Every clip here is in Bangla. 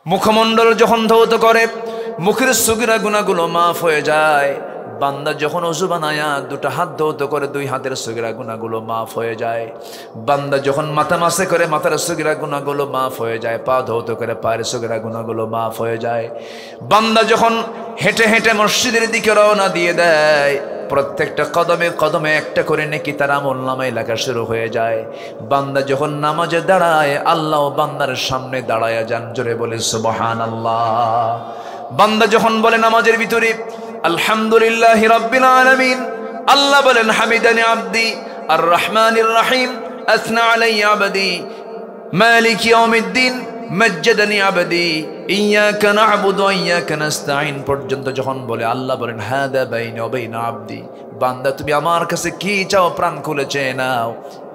মুখমণ্ডল যখন ধৌত করে মুখের সগীরা গুনাহগুলো মাফ হয়ে যায়। বান্দা যখন ওযু বানায়া দুটো হাত ধৌত করে দুই হাতের সগীরা গুনাহগুলো মাফ হয়ে যায়। বান্দা যখন মাথা মাসে করে মাথার সগীরা গুনাহগুলো মাফ হয়ে যায়। পা ধৌত করে পায়ের সগীরা গুনাহগুলো মাফ হয়ে যায়। বান্দা যখন হেঁটে হেঁটে মসজিদের দিকে রওনা দিয়ে দেয়, প্রত্যেকটা কদমে কদমে একটা করে নেকি তার আমলনামায় লেখা শুরু হয়ে যায়। বান্দা যখন নামাজে দাঁড়ায়, আল্লাহ বান্দার সামনে দাঁড়ায়া যান, জোরে বলে সুবহানাল্লাহ। বান্দা যখন বলে নামাজের ভিতরে আলহামদুলিল্লাহি রাব্বিল আলামিন, আল্লাহ বলেন হামিদানি আবদি আর রহমানির রহিম, আসনা আলাইয়া আবদি মালিক ইয়াউমিদ্দিন, মজ্জাদানি আবদি, ইয়াকা না'বুদু ওয়া ইয়াকা নাস্তাঈন পর্যন্ত যখন বলে, আল্লাহ বলেন হাদা বাইনি ওয়া বাইনা আবদি, বান্দা তুমি আমার কাছে কি চাও প্রাণ খুলে চেয়ে নাও।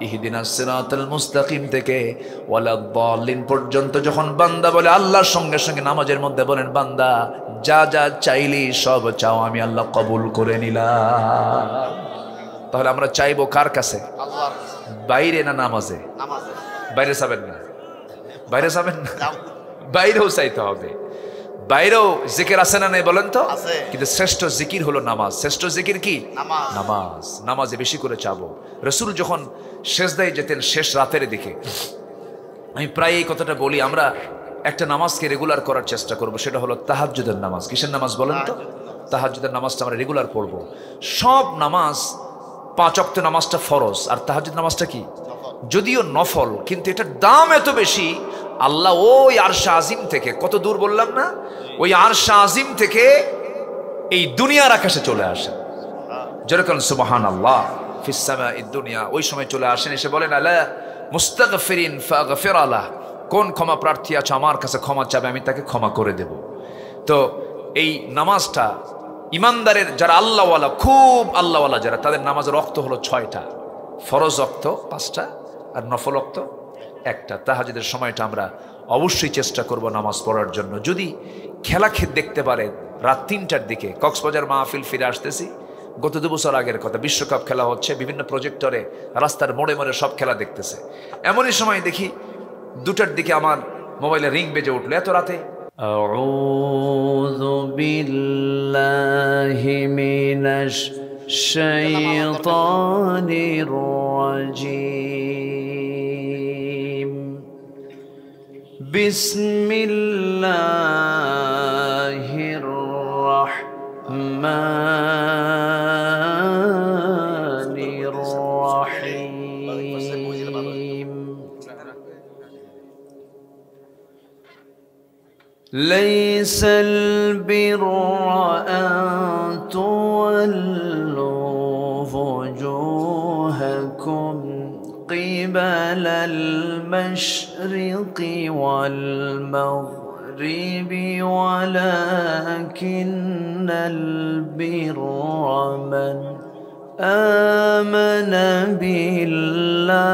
ইহদিনাস সিরাতাল মুস্তাকিম থেকে ওয়ালাদ-দাল্লিন পর্যন্ত যখন বান্দা বলে, আল্লাহর সঙ্গে সঙ্গে নামাজের মধ্যে বলেন বান্দা যা যা চাইলি সব চাও আমি আল্লাহ কবুল করে নিলাম। তাহলে আমরা চাইবো কার কাছে? আল্লাহর কাছে। বাইরে না নামাজে? নামাজে। বাইরে যাবেন না, বাইরে যাবেন না, বাইরেও চাইতে হবে। বাইরেও জিকির আছে না নাই বলেন তো? কিন্তু শ্রেষ্ঠ জিকির হলো নামাজ। শ্রেষ্ঠ জিকির কি? নামাজ। নামাজে বেশি করে চাবো। রাসূল যখন সেজদায় যেতেন শেষ রাতের দিকে, আমি প্রায় এই কথাটা বলি, আমরা একটা নামাজকে রেগুলার করার চেষ্টা করব, সেটা হলো তাহাজ্জুদের নামাজ। কিসের নামাজ বলেন তো? তাহাজ্জুদের নামাজটা আমরা রেগুলার পড়ব। সব নামাজ 5 ওয়াক্ত নামাজটা ফরজ, আর তাহাজ্জুদ নামাজটা কি? যদিও নফল, কিন্তু এটার দাম এত বেশি। আল্লাহ ওই আরশ আজিম থেকে, কত দূর বললাম না, ওই আরশ আজিম থেকে এই দুনিয়ার আকাশে চলে আসেন। যেরকম সুবহানাল্লাহ ফিস সামাঈদ দুনিয়া, ওই সময় চলে আসেন, এসে বলেন আলা মুস্তাগফিরিন ফাগফির আলাহ, কোন ক্ষমা প্রার্থী আছে আমার কাছে ক্ষমা চাবে, আমি তাকে ক্ষমা করে দেব। তো এই নামাজটা ইমানদারের যারা আল্লাহওয়ালা, খুব আল্লাহওয়ালা যারা, তাদের নামাজের ওয়াক্ত হলো 6টা, ফরজ ওয়াক্ত 5টা আর নফল ওয়াক্ত 1টা। তাহাজ্জুদের সময়টা আমরা অবশ্যই চেষ্টা করব নামাজ পড়ার জন্য। যদি খেলা দেখতে পারে রাত 3টার দিকে, কক্সবাজার মাহফিল ফিরে আসতেছি, গত 2 বছর আগের কথা, বিশ্বকাপ খেলা হচ্ছে, বিভিন্ন প্রজেক্টরে রাস্তার মোড়ে মোড়ে সব খেলা দেখতেছে। এমনই সময় দেখি 2টার দিকে আমার মোবাইলে রিং বেজে উঠলো, এত রাতে। আউযু বিল্লাহি মিনাশ শাইতানির রাজীম, বিসমিল্লাহির রাহমানির রাহিম। লাইসাল বিররা আন তুওয়াল্লু وجوهكم قبل المشرق والمغرب ولكن البر من آمن بالله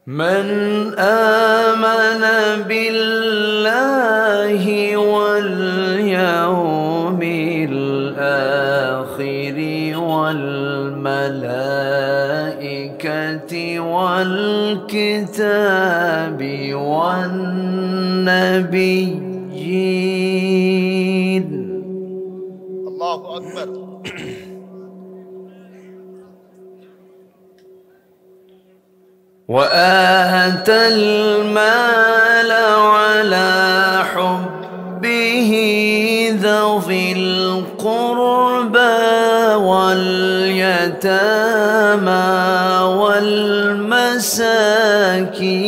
من آمن بالله واليوم الآخر والملائكة والكتاب والنبيين. الله أكبر. وآتى المال على حبه ذوي القربى واليتامى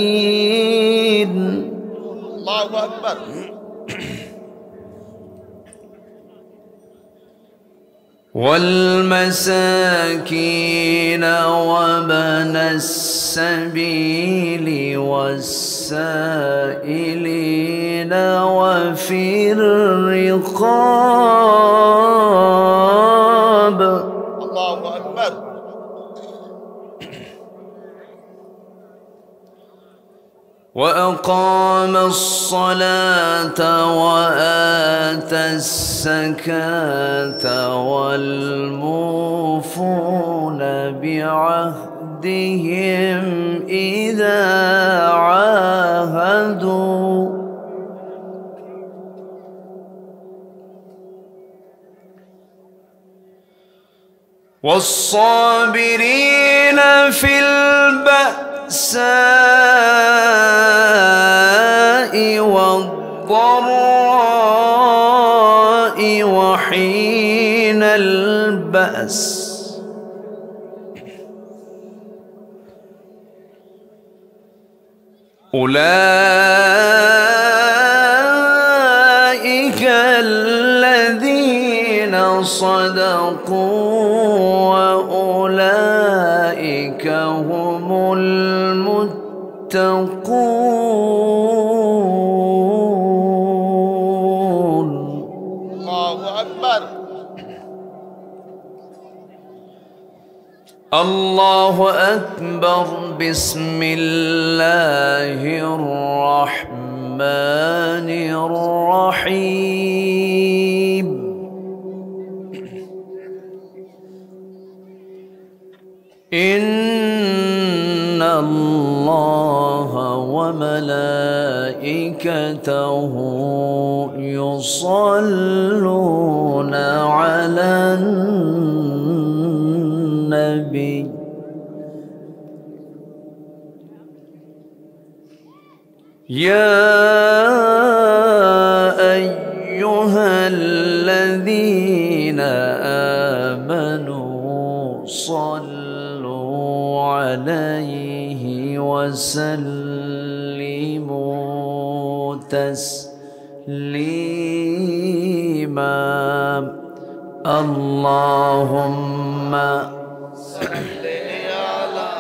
والمساكين. الله أكبر. والمساكين وابن السبيل والسائلين وفي الرقاب. الله أكبر. وأقام الصلاة وآتى الزكاة والموفون بعهدهم إذا عاهدوا والصابرين في البأساء والضراء وحين البأس أولئك الذين صدقوا وأولئك هم المتقون. الله أكبر. الله أكبر. بسم الله الرحمن الرحيم. إن الله وملائكته يصلون على النبي يا أيها الذين آمنوا صلوا عليه وسلموا تسليما. اللهم صل على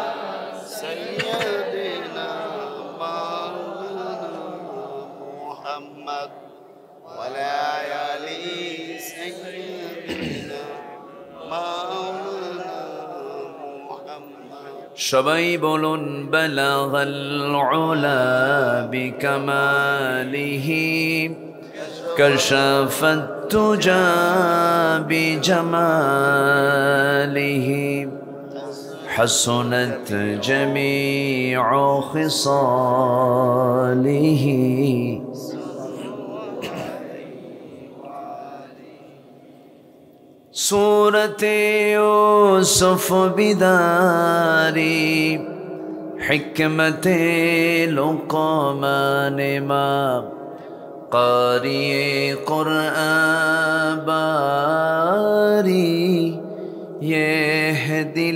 سيدنا مولانا محمد وعلى آل سيدنا مولانا محمد. সবাই বলুন بلغ العلا بكماله كشف التجى بجماله حسنت جميع خصاله. سورة يوسف بداري حكمة لقمان ما قارئ قرآن باري يهدي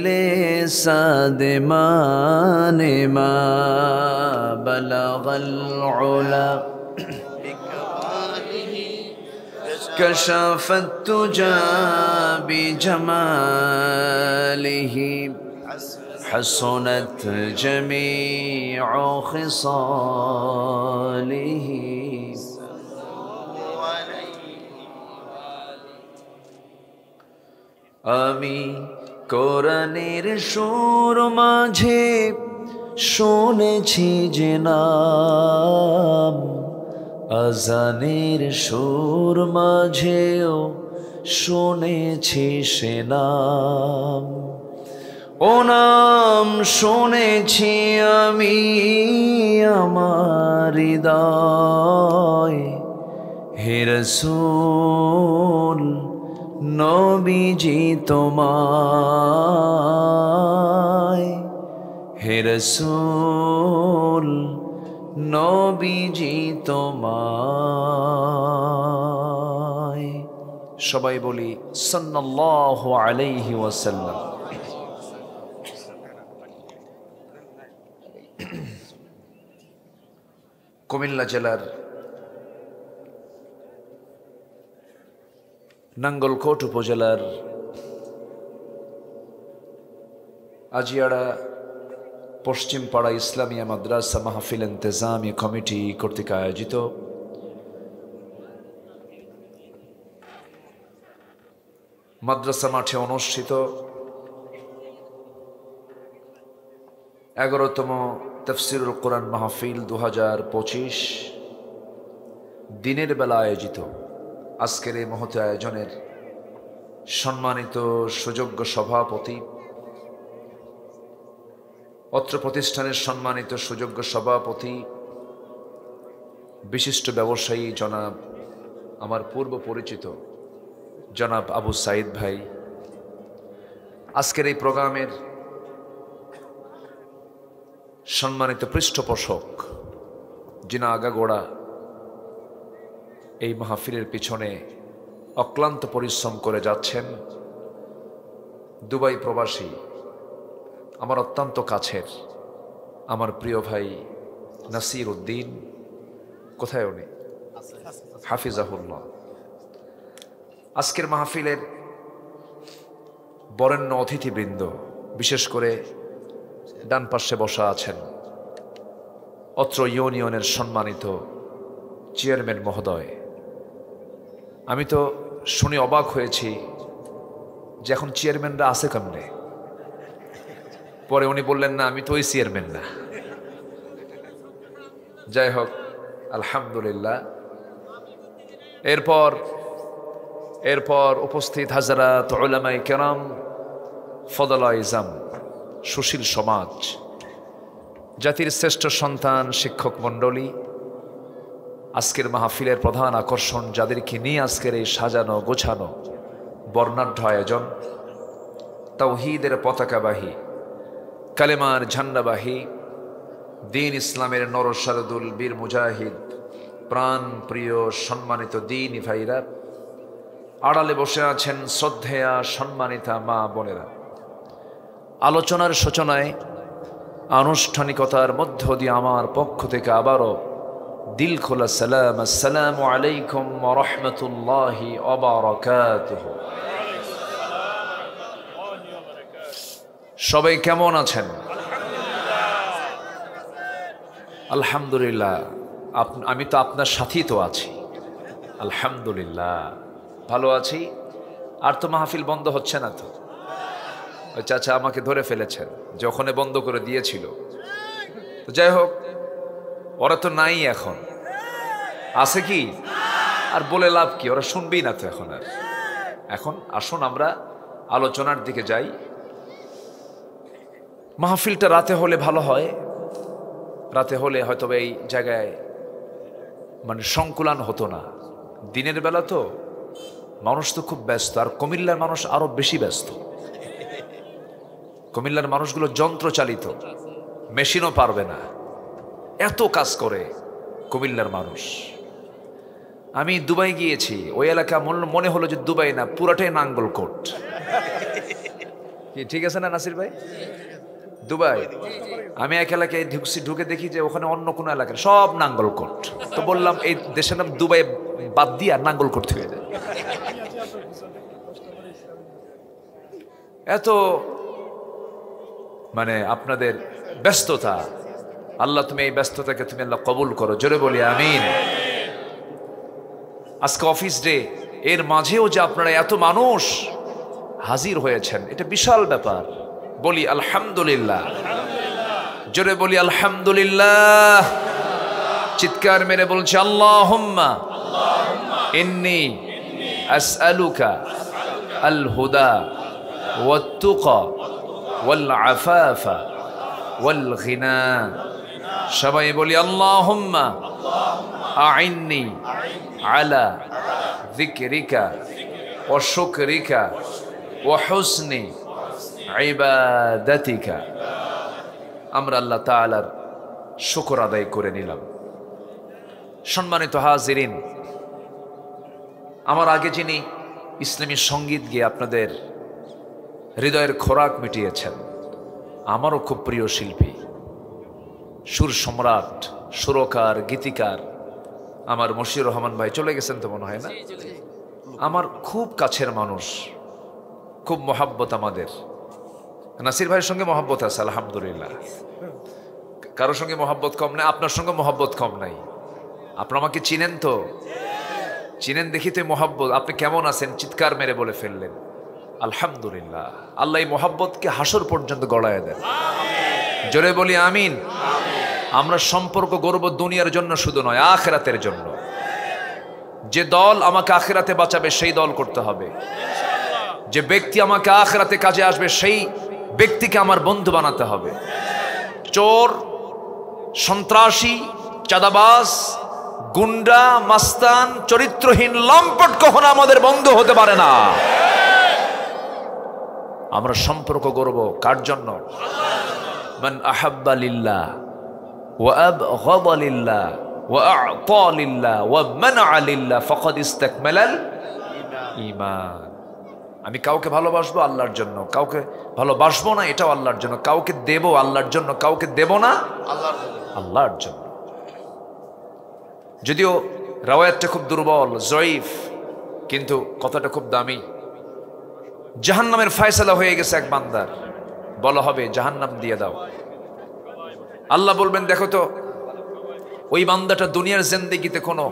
لسادمان ما بلغ العلا كشف التجى بجماله حسنت جميع خصاله. আমি কোরআনের সুর মাঝে শুনেছি যে নাম, আজানের সুর মাঝেও শুনেছি সে নাম। ও নাম শুনেছি আমি আমার হৃদয়, হে রাসূল নবীজি তোমায়, হে রাসূল নবীজি তোমায়। সবাই বলি সাল্লাল্লাহু আলাইহি ওয়াসাল্লাম। কুমিল্লা জেলার নাঙ্গলকোট উপজেলার আজিয়াড়া পশ্চিমপাড়া ইসলামিয়া মাদ্রাসা মাহফিল ইন্তেজামি কমিটি কর্তৃক আয়োজিত মাদ্রাসা মাঠে অনুষ্ঠিত 11তম তাফসীরুল কোরআন মাহফিল 2025 দিনের বেলা আয়োজিত আজকের এই মহৎ আয়োজনের সম্মানিত সুযোগ্য সভাপতি, অত্র প্রতিষ্ঠানের সম্মানিত সুযোগ্য সভাপতি, বিশিষ্ট ব্যবসায়ী জনাব আমার পূর্ব পরিচিত জনাব আবু সাইদ ভাই, আজকের এই প্রোগ্রামের সম্মানিত পৃষ্ঠপোষক যিনি আগাগোড়া এই মাহফিলের পিছনে অক্লান্ত পরিশ্রম করে যাচ্ছেন, দুবাই প্রবাসী আমার অত্যন্ত কাছের আমার প্রিয় ভাই নাসির উদ্দিন, কোথায় উনি, হাফিজাহুল্লাহ। আজকের মাহফিলের বরেণ্য অতিথিবৃন্দ, বিশেষ করে ডান পাশে বসা আছেন অত্র ইউনিয়নের সম্মানিত চেয়ারম্যান মহোদয়। আমি তো শুনে অবাক হয়েছি যে এখন চেয়ারম্যানরা আছে কেমনে। পরে উনি বললেন, না আমি তো ওই চেয়ারম্যান না। যাই হোক, আলহামদুলিল্লাহ। এরপর উপস্থিত হাজরাত উলামায়ে কেরাম, ফদলা ইজাম, সুশীল সমাজ, জাতির শ্রেষ্ঠ সন্তান, শিক্ষক মণ্ডলী, আজকের মাহফিলের প্রধান আকর্ষণ যাদেরকে নিয়ে আজকের এই সাজানো গোছানো বর্ণাঢ্য আয়োজন, তাওহীদের পতাকাবাহী, কালেমার ঝান্ডাবাহী, দ্বীন ইসলামের নরসারদুল বীর মুজাহিদ, প্রাণ প্রিয় সম্মানিত দ্বীনি ভাইরা, আড়ালে বসে আছেন শ্রদ্ধেয়া সম্মানিতা মা বোনেরা। আলোচনার সূচনায় আনুষ্ঠানিকতার মধ্য দিয়ে আমার পক্ষ থেকে আবারও দিল খোলা সালাম, আসসালামু আলাইকুম ওয়া রাহমাতুল্লাহি ওয়া বারাকাতুহু। সবাই কেমন আছেন? আলহামদুলিল্লাহ। আমি তো আপনার সাথেই তো আছি, আলহামদুলিল্লাহ ভালো আছি। আর তো মাহফিল বন্ধ হচ্ছে না তো? ওই চাচা আমাকে ধরে ফেলেছেন যে ওখানে বন্ধ করে দিয়েছিল। তো যাই হোক, ওরা তো নাই, এখন আছে কি আর বলে লাভ কি, ওরা শুনবেই না তো এখন আর। এখন আসুন আমরা আলোচনার দিকে যাই। মাহফিলটা রাতে হলে ভালো হয়, রাতে হলে হয়তো এই জায়গায় মানে সংকুলান হতো না। দিনের বেলা তো মানুষ তো খুব ব্যস্ত, আর কুমিল্লার মানুষ আরো বেশি ব্যস্ত। কুমিল্লার মানুষগুলো যন্ত্র চালিত, মেশিনও পারবে না, এত কাজ করে কুমিল্লার মানুষ। আমি দুবাই গিয়েছি, ওই এলাকা মনে হলো যে দুবাই না, পুরাটাই নাঙ্গলকোট। কি ঠিক আছে না নাসির ভাই? দুবাই আমি এক এলাকায় ঢুকে দেখি যে ওখানে অন্য কোনো এলাকায় সব নাঙ্গলকোট। তো বললাম এই দেশের নাম দুবাই বাদ দিয়ে নাঙ্গলকোট হয়ে যায়। এত মানে আপনাদের ব্যস্ততা, আল্লাহ তুমি এই ব্যস্ততাকে তুমি আল্লাহ কবুল করো, জোরে বলি আমিন। আজকে অফিস ডে, এর মাঝেও যে আপনারা এত মানুষ হাজির হয়েছেন, এটা বিশাল ব্যাপার। বলি আলহামদুলিল্লাহ, জোরে বলি আলহামদুলিল্লাহ, চিৎকার মেরে বলছি আল্লাহুম্মা ইন্নী আসআলুকা আল হুদা ওয়াত তুকা ওয়াল আফাফা ওয়াল গিনা। সবাই বলি আল্লাহুম্মা আইন্নি আলা যিকরিকা ওয়া শুকরিকা ওয়া হুসনি ইবাদাতিকা। আমরা আল্লাহ তাআলার শুকর আদায় করে নিলাম। সম্মানিত হাজিরিন, আমার আগে যিনি ইসলামী সঙ্গীত গিয়ে আপনাদের হৃদয়ের খোরাক মিটিয়েছেন, আমারও খুব প্রিয় শিল্পী, সুর সম্রাট, সুরকার, গীতিকার আমার মশিউর রহমান ভাই, চলে গেছেন তো মনে হয় না? আমার খুব কাছের মানুষ, খুব মহাব্বত আমাদের। নাসির ভাইয়ের সঙ্গে মহাব্বত আছে আলহামদুলিল্লাহ, কারোর সঙ্গে মহাব্বত কম নাই, আপনার সঙ্গে মহাব্বত কম নাই। আপনার আমাকে চিনেন তো? চিনেন দেখি তো মহাব্বত। আপনি কেমন আছেন চিৎকার মেরে বলে ফেললেন আলহামদুলিল্লাহ। আল্লাহ এই মহাব্বতকে হাসর পর্যন্ত গড়ায় দেন, জোরে বলি আমিন। আমরা সম্পর্ক গড়ব দুনিয়ার জন্য শুধু নয়, আখিরাতের জন্য। যে দল আমাকে আখিরাতে বাঁচাবে সেই দল করতে হবে, যে ব্যক্তি আমাকে আখিরাতে কাজে আসবে সেই ব্যক্তিকে আমার বন্ধু বানাতে হবে। চোর, সন্ত্রাসী, চাঁদাবাজ, গুন্ডা, মাস্তান, চরিত্রহীন, লম্পট কখনো আমাদের বন্ধু হতে পারে না। আমরা সম্পর্ক গড়ব কার জন্য? মান আহাব্বা লিল্লাহ ওয়া আবগাদা লিল্লাহ ওয়া আ'তা লিল্লাহ ওয়া মানআ লিল্লাহ ফাকাদ ইসতাকমালাল ঈমান। আমি কাউকে ভালোবাসবো আল্লাহর জন্য, কাউকে ভালোবাসবো না এটাও আল্লাহর জন্য, কাউকে দেব আল্লাহর জন্য, কাউকে দেব না আল্লাহর জন্য। যদিও রাওয়ায়াতটা খুব দুর্বল, জয়ীফ, কিন্তু কথাটা খুব দামি। জাহান্নামের ফয়সালা হয়ে গেছে এক বান্দার, বলা হবে জাহান্নাম দিয়ে দাও। আল্লাহ বলবেন দেখো তো ওই বান্দাটা দুনিয়ার জিন্দেগিতে কোনো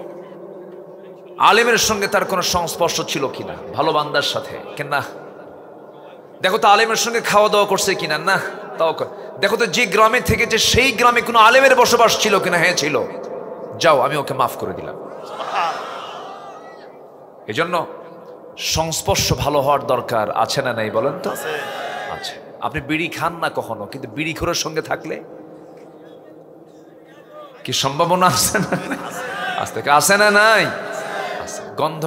আলেমের সঙ্গে তার কোনো সংস্পর্শ ছিল কিনা, ভালো বান্দার সাথে কিনা। দেখো তো আলেমের সঙ্গে খাওয়া দাওয়া করছে কিনা, না তাও। দেখো তো যে গ্রামে থেকেছে সেই গ্রামে কোনো আলেমের বসবাস ছিল কিনা, হ্যাঁ ছিল, যাও আমি ওকে মাফ করে দিলাম। এজন্য সংস্পর্শ ভালো হওয়ার দরকার আছে না নাই বলেন তো? আছে। আপনি বিড়ি খান না কখনো, কিন্তু বিড়িখোরের সঙ্গে থাকলে কি সম্ভাবনা আছে না? আজ থেকে আছে না নাই? গন্ধ,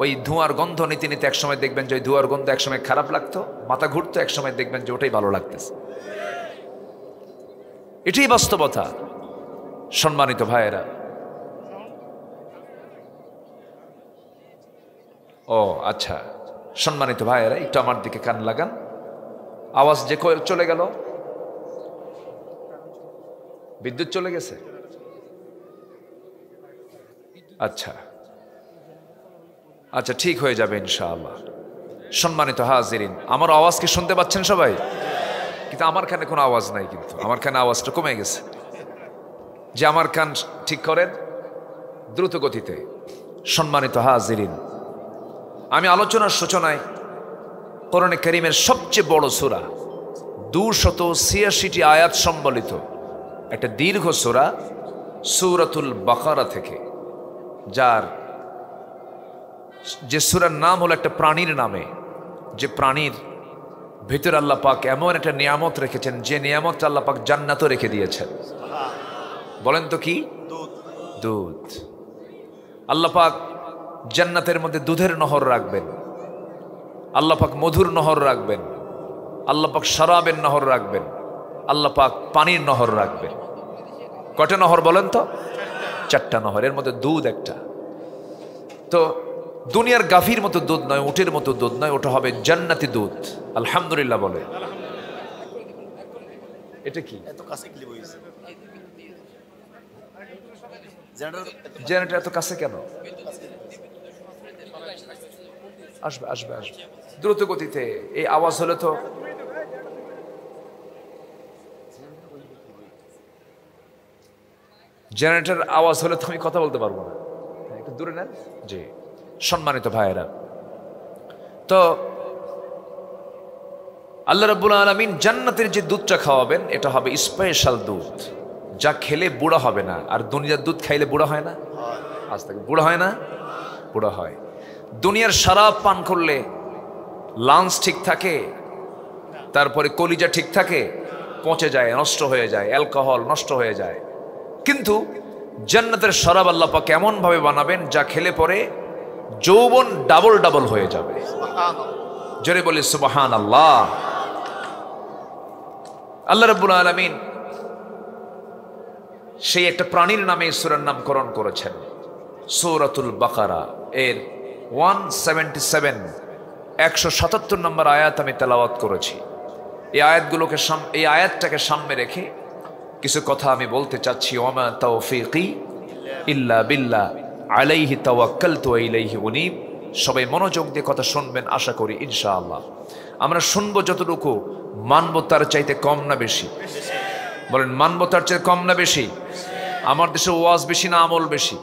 ওই ধোঁয়ার গন্ধ নিতে নিতে একসময় দেখবেন যে ওই ধোঁয়ার গন্ধ একসময় খারাপ লাগতো, মাথা ঘুরতো, একসময় দেখবেন যে ওটাই ভালো লাগতেছে। এটাই বাস্তবতা। সম্মানিত ভাইয়েরা, ও আচ্ছা, সম্মানিত ভাইয়েরা একটু আমার দিকে কান লাগান। আওয়াজ যে চলে গেল, বিদ্যুৎ চলে গেছে। আচ্ছা আচ্ছা, ঠিক হয়ে যাবে ইনশাআল্লাহ। সম্মানিত হাজিরিন, আমার আওয়াজ কি শুনতে পাচ্ছেন সবাই? কিন্তু আমার কানে কোনো আওয়াজ নাই, কিন্তু আমার কানে আওয়াজটা কমে গেছে। যে আমার কান ঠিক করেন দ্রুত গতিতে। সম্মানিত হাজিরিন, আমি আলোচনার সূচনায় কোরআনে কারীমের সবচেয়ে বড় সূরা 286টি আয়াত সম্বলিত একটা দীর্ঘ সূরা সূরাতুল বাকারা থেকে, যার যে সূরার নাম হলো একটা প্রাণীর নামে, যে প্রাণীর ভিতরে আল্লাহ পাক এমন একটা নিয়ামত রেখেছেন, যে নিয়ামত আল্লাহ পাক জান্নাতও রেখে দিয়েছেন। বলেন তো কি? দুধ। আল্লাহ পাক জান্নাতের মধ্যে দুধের নহর রাখবেন, আল্লাহ পাক মধুর নহর রাখবেন, আল্লাহ পাক শরাবের নহর রাখবেন, আল্লাহ পাক পানির নহর রাখবেন। কয়টা নহর বলেন তো? 4টা নহর, এর মধ্যে দুধ একটা। তো দুনিয়ার গাভীর মতো দুধ নয়, উটের মতো দুধ নয়, ওটা হবে জান্নাতি দুধ। আলহামদুলিল্লাহ বলে। এটা কি জেনারেটর এত কাছে কেন? আসবে আসবে আসবে দ্রুত গতিতে। এই আওয়াজ হলে তো জেনারেটর আওয়াজ হলে তো আমি কথা বলতে পারবো না, একটু দূরে নেন। জি, সম্মানিত ভাইয়েরা, তো আল্লাহ রাব্বুল আলামিন জান্নাতের যে দুধটা খাওয়াবেন এটা হবে স্পেশাল দুধ, যা খেলে বুড়া হবে না। আর দুনিয়ার দুধ খাইলে বুড়া হয় না? আজ থেকে বুড়া হয় না? বুড়া হয়। দুনিয়ার শরাব পান করলে লাঞ্চ ঠিক থাকে, তারপরে কলিজা ঠিক থাকে, পচে যায়, নষ্ট হয়ে যায়, অ্যালকোহল নষ্ট হয়ে যায়। কিন্তু জান্নাতের শরাব আল্লাহ পাক এমন ভাবে বানাবেন যা খেলে পরে যৌবন ডাবল ডাবল হয়ে যাবে। জোরে বলি সুবহানাল্লাহ। আল্লাহ রাব্বুল আলামিন সেই একটা প্রাণীর নামে সূরার নামকরণ করেছেন, সূরাতুল বাকারা এর 177 নম্বর আয়াত আমি তেলাওয়াত করেছি। এই আয়াতটাকে সামনে রেখে কিছু কথা আমি বলতে চাচ্ছি। ওয়ামা তাওফীকি ইল্লা বিল্লাহ আলাইহি তাওয়াক্কালতু ওয়া ইলাইহি উনীব। সবাই মনোযোগ দিয়ে কথা শুনবেন আশা করি ইনশাআল্লাহ। আমরা শুনবো যতটুকু, মানব তার চাইতে কম না বেশি? বলেন, মানব তার চাইতে কম না বেশি? আমার দেশে ওয়াজ বেশি না আমল বেশি?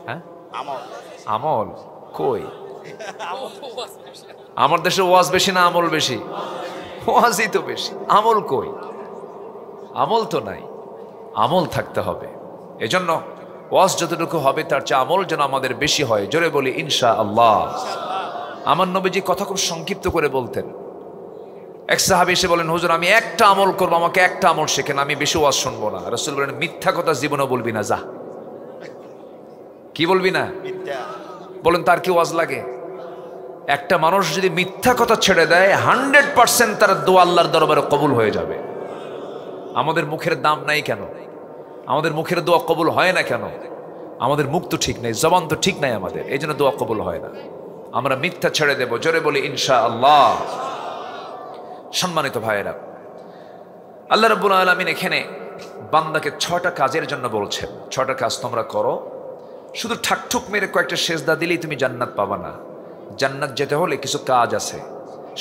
হ্যাঁ, আমল কই? আমার দেশে ওয়াজ বেশি না আমল বেশি? ওয়াজই তো বেশি, আমল কই? আমল তো নাই। আমল থাকতে হবে। এজন্য ওয়াজ যতটুকু হবে তার চেয়ে আমল যেন আমাদের বেশি হয়। জোরে বলি ইনশাআল্লাহ। আমার নবীজি কথা খুব সংক্ষিপ্ত করে বলতেন। এক সাহাবী এসে বলেন, হুজুর আমি একটা আমল করবো, আমাকে একটা আমল শেখেন, আমি বেশি ওয়াজ শুনবো না। রাসূল বলেন, মিথ্যা কথা জীবনে বলবি না, যা। কি বলবি না? বলেন তার কি ওয়াজ লাগে? একটা মানুষ যদি মিথ্যা কথা ছেড়ে দেয় 100% তার দোয়া আল্লাহর দরবারে কবুল হয়ে যাবে। আমাদের মুখের দাম নাই কেন? আমাদের মুখের দোয়া কবুল হয় না কেন? আমাদের মুখ তো ঠিক নেই, জবান তো ঠিক নাই আমাদের, এই জন্য দোয়া কবুল হয় না। আমরা মিথ্যা ছেড়ে দেব। জোরে বলি ইনশাআল্লাহ। সম্মানিত ভাইয়েরা, আল্লাহ রাব্বুল আলামিন এখানে বান্দাকে 6টা কাজের জন্য বলছেন। 6টা কাজ তোমরা করো। শুধু ঠাকঠুক মেরে কয়েকটা সেজদা দিলেই তুমি জান্নাত পাবা না। জান্নাত যেতে হলে কিছু কাজ আছে,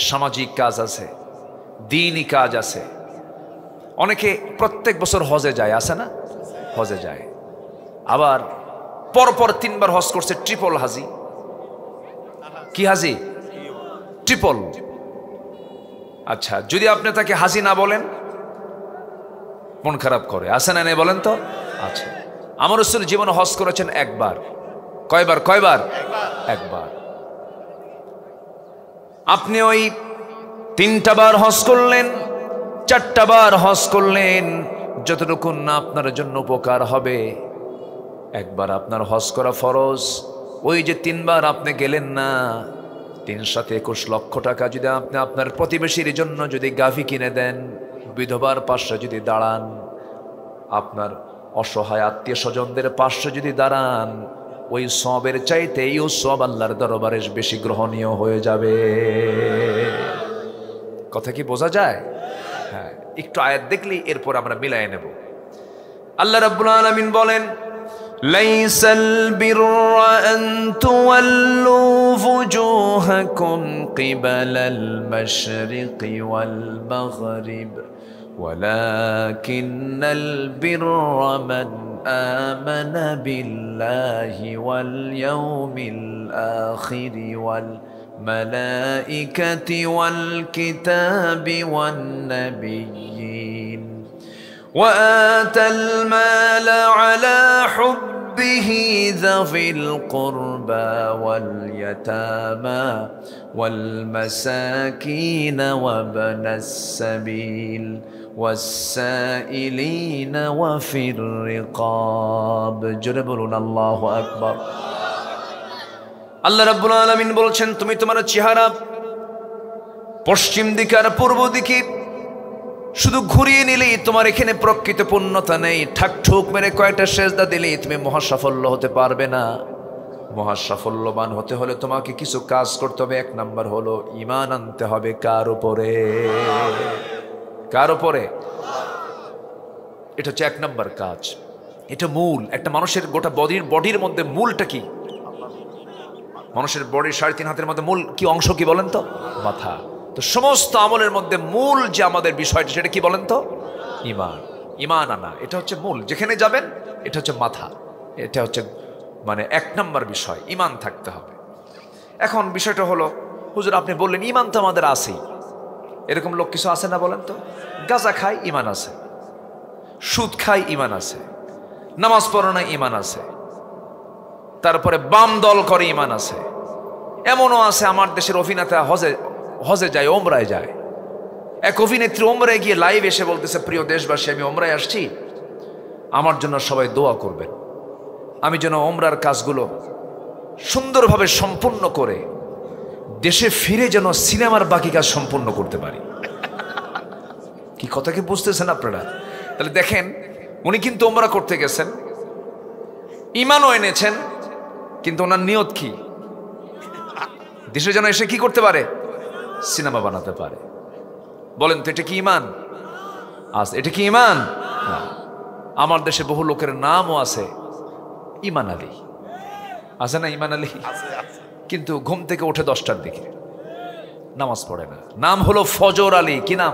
সামাজিক কাজ আছে, দ্বীনি কাজ আছে। অনেকে প্রত্যেক বছর হজে যায়, আছে না? হজে যায়, আবার পরপর 3 বার হজ করছে, ট্রিপল হাজি। কি হাজি? ট্রিপল। আচ্ছা, যদি আপনি তাকে হাজি না বলেন মন খারাপ করে, আছে না? নেই বলেন তো। আচ্ছা, আমার রাসূল জীবনে হজ করেছেন একবার। কয়বার? কয়বার? একবার। আপনি ওই 3টা বার হজ করলেন, 4টা বার হজ করলেন, যতটুকু না আপনার জন্য উপকার হবে। একবার আপনার হজ করা ফরজ, ওই যে 3 বার আপনি গেলেন না, 321 লক্ষ টাকা যদি আপনি আপনার প্রতিবেশীর জন্য যদি গাভী কিনে দেন, বিধবার পাশে যদি দাঁড়ান, আপনার অসহায় আত্মীয় স্বজনদের পাশে যদি দাঁড়ান, ওই সবের চাইতে এই সব আল্লাহর দরবারে বেশি গ্রহণীয় হয়ে যাবে। কথা কি বোঝা যায়? হ্যাঁ, একটু আয়াত দেখলেই এরপর আমরা মিলাই নেব। আল্লাহ রাব্বুল আলামিন বলেন, লাইসাল বিররা আন তুওয়াল্লু ফুজুহাকুম কিবালাল মাশরিকি ওয়াল মাগরিব ওয়ালাকিন্নাল বিররা মান আমানা বিল্লাহি ওয়াল ইয়াউমিল আখির ওয়াল মালাইকাতি ওয়াল কিতাবি ওয়ান নাবিয়্যিন وآتى المال على حبه ذوي القربى واليتامى والمساكين وابن السبيل والسائلين وفي الرقاب جربون الله أكبر আল্লাহ রাব্বুল আলামিন বলছেন, তুমি তোমার চেহারা পশ্চিম দিকে আর পূর্ব দিকে শুধু ঘুরিয়ে নিলেই তোমার এখানে প্রকৃত পূর্ণতা নেই। ঠাকঠুক মেরে কয়টা সেজদা দিলেই তুমি মহাসাফল্য হতে পারবে না। মহাসাফল্যবান হতে হলে তোমাকে কিছু কাজ করতে হবে। 1 নাম্বার হলো ঈমান আনতে হবে। কার উপরে? কার উপরে? এটা হচ্ছে 1 নাম্বার কাজ। এটা মূল। একটা মানুষের গোটা বডির মধ্যে মূলটা কি? মানুষের বডির 3.5 হাতের মধ্যে মূল কি অংশ কি বলেন তো? মাথা। তো সমস্ত আমলের মধ্যে মূল যে আমাদের বিষয়টা, সেটা কি বলেন তো? ঈমান। ঈমান আনা, এটা হচ্ছে মূল। যেখানে যাবেন এটা হচ্ছে মাথা, এটা হচ্ছে মানে 1 নম্বর বিষয়। ঈমান থাকতে হবে। এখন বিষয়টা হলো, হুজুর আপনি বললেন ঈমান তো আমাদের আছেই, এরকম লোক কিছু আছে না বলেন তো? গাঁজা খায়, ঈমান আছে। সুদ খায়, ঈমান আছে। নামাজ পড়ে না, ঈমান আছে। তারপরে বাম দল করে, ঈমান আছে। এমনও আছে, আমার দেশের অভিনেতা হজে যায়, ওমরায় যায়। এক অভিনেত্রী ওমরায় গিয়ে লাইভ এসে বলতেছে, প্রিয় দেশবাসী, আমি ওমরায় আসছি, আমার জন্য সবাই দোয়া করবেন, আমি যেন ওমরার কাজগুলো সুন্দরভাবে সম্পূর্ণ করে দেশে ফিরে যেন সিনেমার বাকি কাজ সম্পূর্ণ করতে পারি। কি কথা কি বুঝতেছেন আপনারা? তাহলে দেখেন, উনি কিন্তু ওমরা করতে গেছেন, ঈমানও এনেছেন, কিন্তু ওনার নিয়ত কি? দেশে যেন এসে কি করতে পারে? সিনেমা বানাতে পারে। বলেন তো, এটা কি ঈমান? এটা কি ঈমান? আমার দেশে বহু লোকের নামও আছে ঈমান আলী, আছে না? ঈমান আলী। কিন্তু ঘুম থেকে ওঠে 10টার দিকে, নামাজ পড়ে না। নাম হলো ফজর আলী। কি নাম?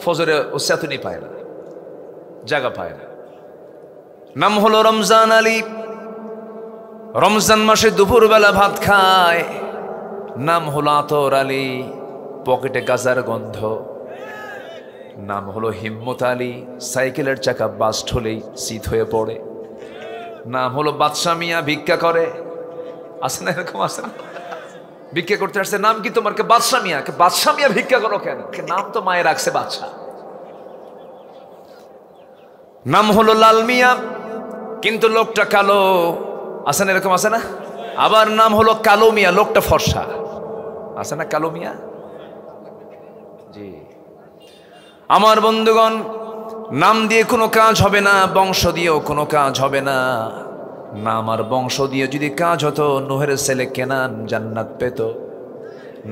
ফজরে ও চেতনি পায় না, জায়গা পায় না। নাম হলো রমজান আলী, রমজান মাসে দুপুরবেলা ভাত খায়। নাম হলো আতর আলী, পকেটে গাজার গন্ধ। নাম হলো হিম্মত আলী, সাইকেলের চাকা বাস্ট হলেই শীত হয়ে পড়ে। নাম হলো বাদশা মিয়া, ভিক্ষা করে, আছে না এরকম, আছে না? ভিক্ষা করতে আসছে, নাম কি তোমার? বাদশা মিয়া। বাদশা মিয়া ভিক্ষা করো কেন? নাম তো মায়ের রাখছে বাদশা। নাম হলো লাল মিয়া, কিন্তু লোকটা কালো, আছে না এরকম, আছে না? আবার নাম হলো কালো মিয়া, লোকটা ফর্সা, আছে না কালো মিয়া? জি আমার বন্ধুগণ, নাম দিয়ে কোনো কাজ হবে না, বংশ দিয়েও কোনো কাজ হবে না। নাম আর বংশ দিয়ে যদি কাজ হতো, নূহের ছেলে কেনান জান্নাত পেত।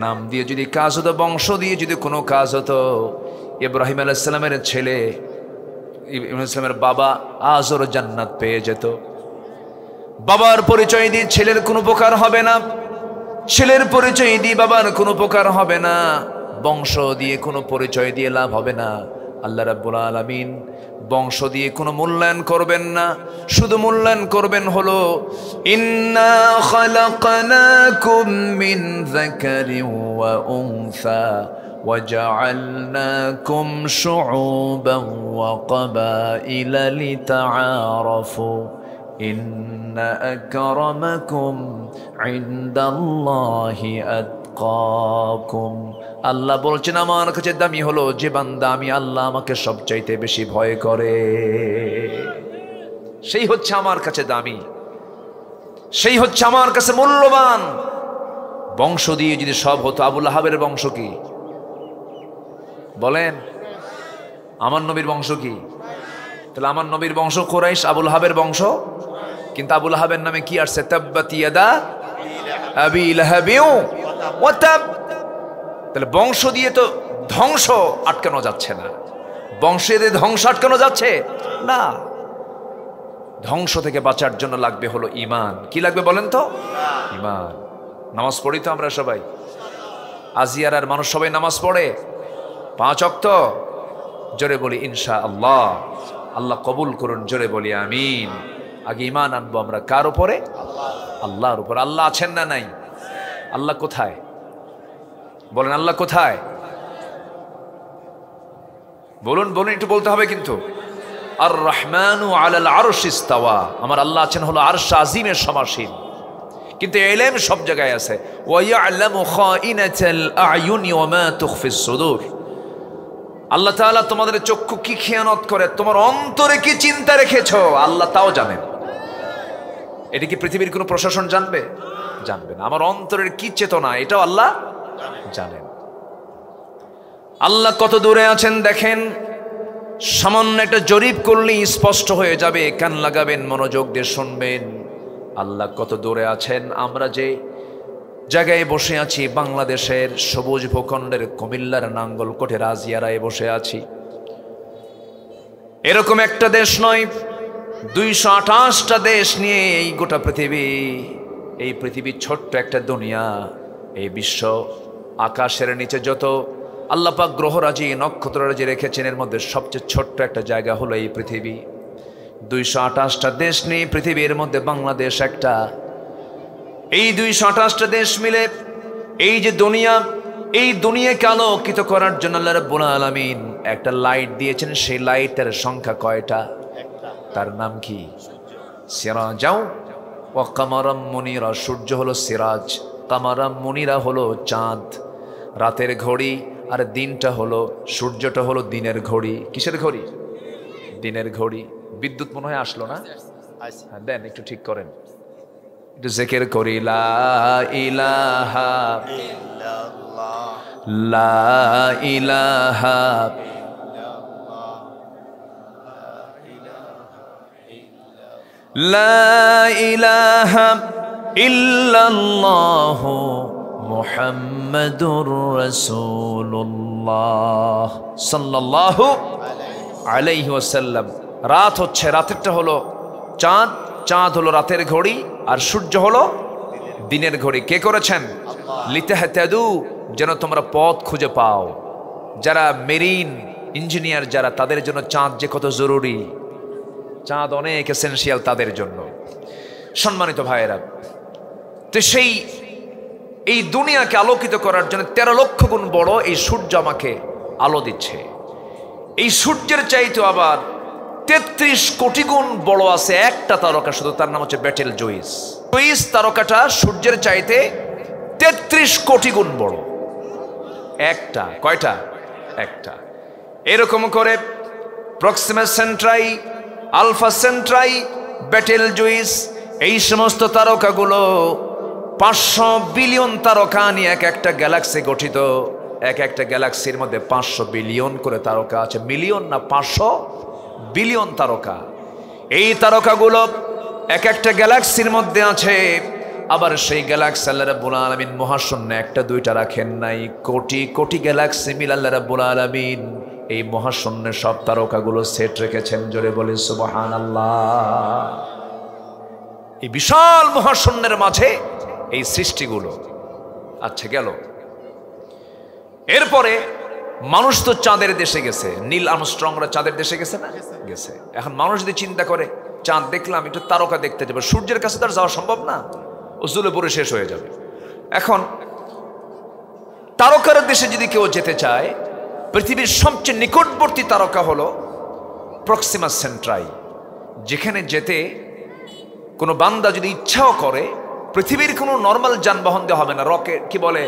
নাম দিয়ে যদি কাজ হতো, বংশ দিয়ে যদি কোনো কাজ হতো, ইব্রাহিম আলাইহিস সালামের ছেলে, ইব্রাহিম আলাইহিস সালামের বাবা আজর জান্নাত পেয়ে যেত। বাবার পরিচয় দিয়ে ছেলের কোনো উপকার হবে না, ছেলের পরিচয় দিয়ে বাবার কোনো উপকার হবে না, বংশ দিয়ে কোনো পরিচয় দিয়ে লাভ হবে না। আল্লাহ রাব্বুল আলামিন বংশ দিয়ে কোনো মূল্যায়ন করবেন না, শুধু মূল্যায়ন করবেন হলো ইন্না খালাকনাকুম মিন যাকারিন ওয়া উনসা ওয়া জাআলনাকুম শুউবান ওয়া ক্বাবাইলা লিতাআরাফু ইন্না আকরামাকুম ইনদাল্লাহি আতকাকুম। আল্লাহ বলছেন, আমার কাছে দামি হলো যে বান্দা আমি আল্লাহ আমাকে সবচাইতে বেশি ভয় করে, সেই হচ্ছে আমার কাছে দামি, সেই হচ্ছে আমার কাছে মূল্যবান। বংশ দিয়ে যদি সব হতো, আবু লাহাবের বংশ কি বলেন? আমার নবীর বংশ কি? তাহলে আমার নবীর বংশ কুরাইশ, আবু লাহাবের বংশ। কিন্তু আবু লাহাবের নামে কি আসছে? তাব্বাত ইয়াদা আবি লাহাবিন ওয়া তাব। তাহলে বংশ দিয়ে তো ধ্বংস আটকানো যাচ্ছে না, বংশে দিয়ে ধ্বংস আটকানো যাচ্ছে না। ধ্বংস থেকে বাঁচার জন্য লাগবে হলো ঈমান। কি লাগবে বলেন তো? ঈমান। নামাজ পড়ি তো আমরা সবাই, আজিয়ারার মানুষ সবাই নামাজ পড়ে 5 ওয়াক্ত। জোরে বলি ইনশাআল্লাহ। আল্লাহ কবুল করুন, জোরে বলি আমিন। আগে ঈমান আনবো আমরা কার উপরে? আল্লাহর উপর। আল্লাহ আছেন না নাই? আল্লাহ কোথায় বলেন? আল্লাহ কোথায় বলুন, বলুন, একটু বলতে হবে কিন্তু। আর রহমানু আলাল আরশ ইস্তাওয়া। আমার আল্লাহ আছেন হলো আরশ আজিমের সমাসীন, কিন্তু ইলম সব জায়গায় আছে। ওয়া ইয়ালামু খাইনাতাল আয়ুনি ওয়া মা তুখফিস সুদূর। আল্লাহ তাআলা তোমাদের চক্ষু কি খেয়ানত করে, তোমার অন্তরে কি চিন্তা রেখেছো, আল্লাহ তাও জানেন। এটা কি পৃথিবীর কোনো প্রশাসন জানবে? জানবে না। আমার অন্তরের কি চেতনা, এটাও আল্লাহ জানেন। আল্লাহ কত দূরে আছেন দেখেন, সামান্য একটা জরিপ করলেই স্পষ্ট হয়ে যাবে। কান লাগাবেন, মনোযোগ দিয়ে শুনবেন। আল্লাহ কত দূরে আছেন। আমরা যে জায়গায় বসে আছি, বাংলাদেশের সবুজ ভূখণ্ডের কুমিল্লার নাঙ্গলকোটের আজিয়ারায় বসে আছি। এরকম একটা দেশ নয়, 228টা দেশ নিয়ে এই গোটা পৃথিবী। এই পৃথিবী ছোট্ট একটা দুনিয়া। এই বিশ্ব আকাশের নিচে যত আল্লাহ পাক গ্রহরাজি নক্ষত্ররাজি রেখেছেন, এর মধ্যে সবচেয়ে ছোট্ট একটা জায়গা হলো এই পৃথিবী। 228টা দেশ নিয়ে পৃথিবীর মধ্যে বাংলাদেশ একটা। এই 228টা দেশ মিলে এই যে দুনিয়া, এই দুনিয়াকে আলোকিত করার জন্য আল্লাহ রাব্বুল আলামিন একটা লাইট দিয়েছেন। সেই লাইটের সংখ্যা কয়টা? তার নাম কি? সিরাজাও ওয়া কামারাম মুনিরা। সূর্য হলো সিরাজ, কামারাম মুনিরা হলো চাঁদ, রাতের ঘড়ি। আর দিনটা হলো, সূর্যটা হলো দিনের ঘড়ি। কিসের ঘড়ি? দিনের ঘড়ি। বিদ্যুৎ মনে হয় আসলো না? হ্যাঁ, দেন একটু ঠিক করেন, একটু জিকির করি। লা ইলাহা ইল্লাল্লাহ লা ইলাহা লা ইলাহা ইল্লাল্লাহ মুহাম্মাদুর রাসূলুল্লাহ সাল্লাল্লাহু আলাইহি ওয়াসাল্লাম। রাত হচ্ছে, রাতেরটা হলো চাঁদ, চাঁদ হলো রাতের ঘড়ি, আর সূর্য হলো দিনের ঘড়ি। কে করেছেন? লিতাহতাদু, যেন তোমরা পথ খুঁজে পাও। যারা মেরিন ইঞ্জিনিয়ার যারা, তাদের জন্য চাঁদ যে কত জরুরি, চাঁদ অনেক এসেনশিয়াল তাদের জন্য। সম্মানিত ভাইয়েরা, তো সেই এই দুনিয়াকে আলোকিত করার জন্য 13 লক্ষ গুণ বড় এই সূর্য আমাকে আলো দিচ্ছে। এই সূর্যের চাইতে আবার 33 কোটি গুণ বড় আছে একটা তারকা, শুধু তার নাম হচ্ছে বেটেল জুইস। জুইস তারকাটা সূর্যের চাইতে 33 কোটি গুণ বড়। একটা, কয়টা? একটা। এরকম করে Proxima Centauri, Alpha Centauri, Betelgeuse, এই সমস্ত তারকাগুলো 500 বিলিয়ন তারকা নিয়ে এক একটা গ্যালাক্সি গঠিত। এক একটা গ্যালাক্সির মধ্যে 500 বিলিয়ন করে তারকা আছে। মিলিয়ন না, 500 বিলিয়ন তারকা। এই তারকাগুলো এক একটা গ্যালাক্সির মধ্যে আছে। আবার সেই গ্যালাক্সি আল্লাহ রাব্বুল আলামিন মহাশূন্য একটা দুইটা রাখেন নাই, কোটি কোটি গ্যালাক্সি মিলে আল্লাহ রাব্বুল আলামিন এই মহাশূন্যে সব তারকাগুলো সেট রেখেছেন। জোরে বলি সুবহানাল্লাহ। এই বিশাল মহাশূন্যের মাঝে এই সৃষ্টিগুলো। আচ্ছা, গেল। এরপরে মানুষ তো চাঁদের দেশে গেছে, নীল আর্মস্ট্রংরা চাঁদের দেশে গেছে না? গেছে। এখন মানুষ যদি চিন্তা করে চাঁদ দেখলাম, একটু তারকা দেখতে যাবে, সূর্যের কাছে তার যাওয়া সম্ভব না, ও জ্বলে পড়ে শেষ হয়ে যাবে। এখন তারকার দেশে যদি কেউ যেতে চায়, পৃথিবীর সবচেয়ে নিকটবর্তী তারকা হলো প্রক্সিমা সেন্ট্রাই, যেখানে যেতে কোনো বান্দা যদি ইচ্ছাও করে, পৃথিবীর কোনো নর্মাল যানবাহন দেওয়া হবে না, রকেট কি বলে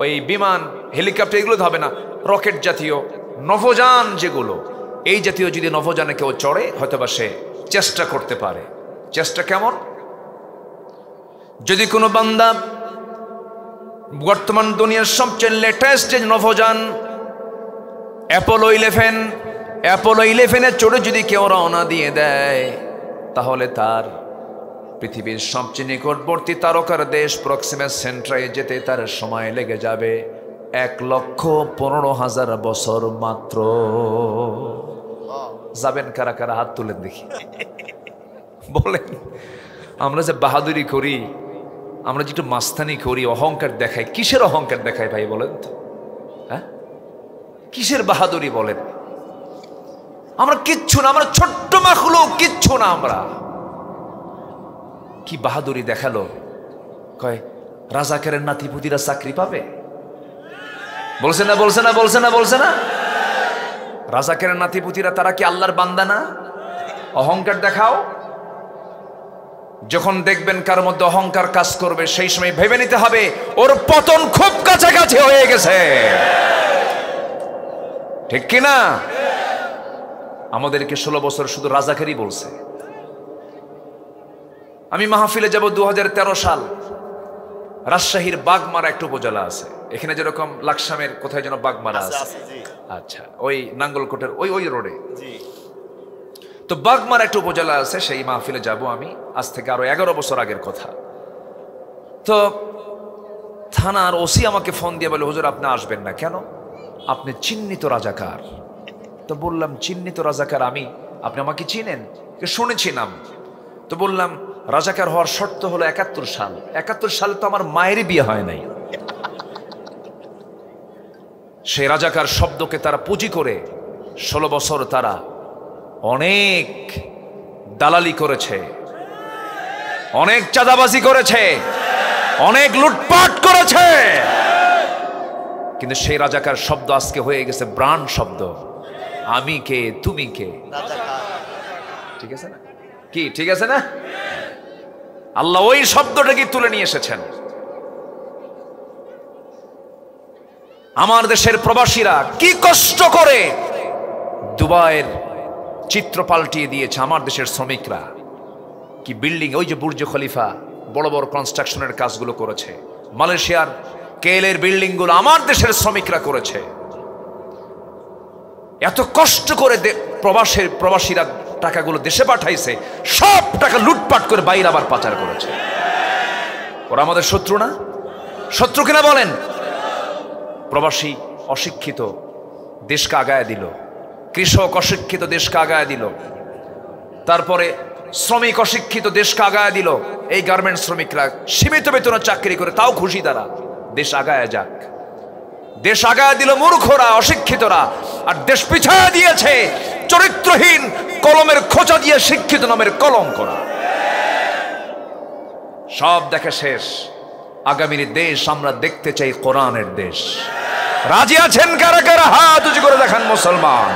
ওই বিমান, হেলিকপ্টার, এগুলো হবে না, রকেট জাতীয় নভোযান যেগুলো, এই জাতীয় যদি নভোযানে কেউ চড়ে, হয়তোবা সে চেষ্টা করতে পারে। চেষ্টা কেমন? যদি কোনো বান্দা বর্তমান দুনিয়ার সবচেয়ে লেটেস্ট নভোযান অ্যাপোলো 11 চড়ে যদি কেউ রওনা দিয়ে দেয়, তাহলে তার পৃথিবীর সবচেয়ে নিকটবর্তী তারকার দেশ প্রক্সিমা সেন্ট্রাই যেতে তার সময় লেগে যাবে 1,15,000 বছর মাত্র। যাবেন কারা কারা? হাত তুলেন দেখি। বলেন, আমরা যে বাহাদুরি করি, আমরা যেটা মাস্তানি করি, অহংকার দেখাই, কিসের অহংকার দেখাই ভাই বলেন তো? হ্যাঁ, কিসের বাহাদুরি বলেন? আমরা কিচ্ছু না, আমরা ছোট্ট মাখলুক, কিচ্ছু না। আমরা কি বাহাদুরি দেখালো? কয় রাজাকারের নাতিপুতিরা চাকরি পাবে। বলছে না, বলছে না, বলছে না, বলছে না? রাজাকারের নাতিপুতিরা তারা কি আল্লাহর বান্দা না? অহংকার দেখাও। যখন দেখবেন কার মধ্যে অহংকার কাজ করবে, সেই সময় ভেবে নিতে হবে ওর পতন খুব কাছাকাছি হয়ে গেছে। ঠিক কিনা? আমাদেরকে 16 বছর শুধু রাজাকারই বলছে। আমি মাহফিলে যাব 2013 সাল। রাজশাহীর বাগমারা একটা উপজেলা আছে, এখানে যেরকম লাকসামের কোথায় যেন বাগমারা আছে। আচ্ছা, ওই নাঙ্গলকোটের ওই রোডে। তো বাগমারা একটা উপজেলা আছে, সেই মাহফিলে যাব আমি। আজ থেকে আরো 11 বছর আগের কথা। তো থানার ওসি আমাকে ফোন দিয়ে বলে, হুজুর আপনি আসবেন না কেন? আপনি চিহ্নিত রাজাকার। তো বললাম, চিহ্নিত রাজাকার আমি? আপনি আমাকে চিনেন? শুনেছি নাম। তো বললাম, রাজাকার হওয়ার শর্ত হলো 71 সাল। 71 সালে তো আমার মায়েরই বিয়ে হয় নাই। সেই রাজাকার শব্দকে তারা পুঁজি করে 16 বছর তারা অনেক দালালি করেছে, অনেক চাঁদাবাজি করেছে, অনেক লুটপাট করেছে। কিন্তু সেই রাজাকার শব্দ আজকে হয়ে গেছে ব্রান্ড শব্দ। আমি কে, তুমি কে। ঠিক আছে না? কি ঠিক আছে না? আল্লাহ ওই শব্দটাকে তুলে নিয়ে এসেছেন। আমার দেশের প্রবাসীরা কি কষ্ট করে দুবাইয়ের চিত্র পাল্টিয়ে দিয়েছে। আমার দেশের শ্রমিকরা কি বিল্ডিং, ওই যে বুর্জ খলিফা, বড় বড় কনস্ট্রাকশনের কাজগুলো করেছে। মালয়েশিয়ার কেএলের বিল্ডিং গুলো আমার দেশের শ্রমিকরা করেছে। এত কষ্ট করে প্রবাসীরা টাকাগুলো দেশে পাঠাইছে, সব টাকা লুটপাট করে বাইরে আবার পাচার করেছে। ওরা আমাদের শত্রু না? শত্রু কিনা বলেন? প্রবাসী অশিক্ষিত দেশকে আগায় দিল, কৃষক অশিক্ষিত দেশকে আগায় দিল, তারপরে শ্রমিক অশিক্ষিত দেশকে আগায় দিল। এই গার্মেন্টস শ্রমিকরা সীমিত বেতনে চাকরি করে, তাও খুশি তারা, দেশ আগায় যাক। দেশ আগায় দিল মূর্খরা, অশিক্ষিতরা। আর দেশ পিছায় দিয়েছে চরিত্রহীন কলমের খোঁচা দিয়ে শিক্ষিত নামের কলম করা। সব দেখা শেষ। আগামীর দেশ আমরা দেখতে চাই কোরআনের দেশ। রাজি আছেন কারা কারা? হাত উঁচু করে দেখান মুসলমান।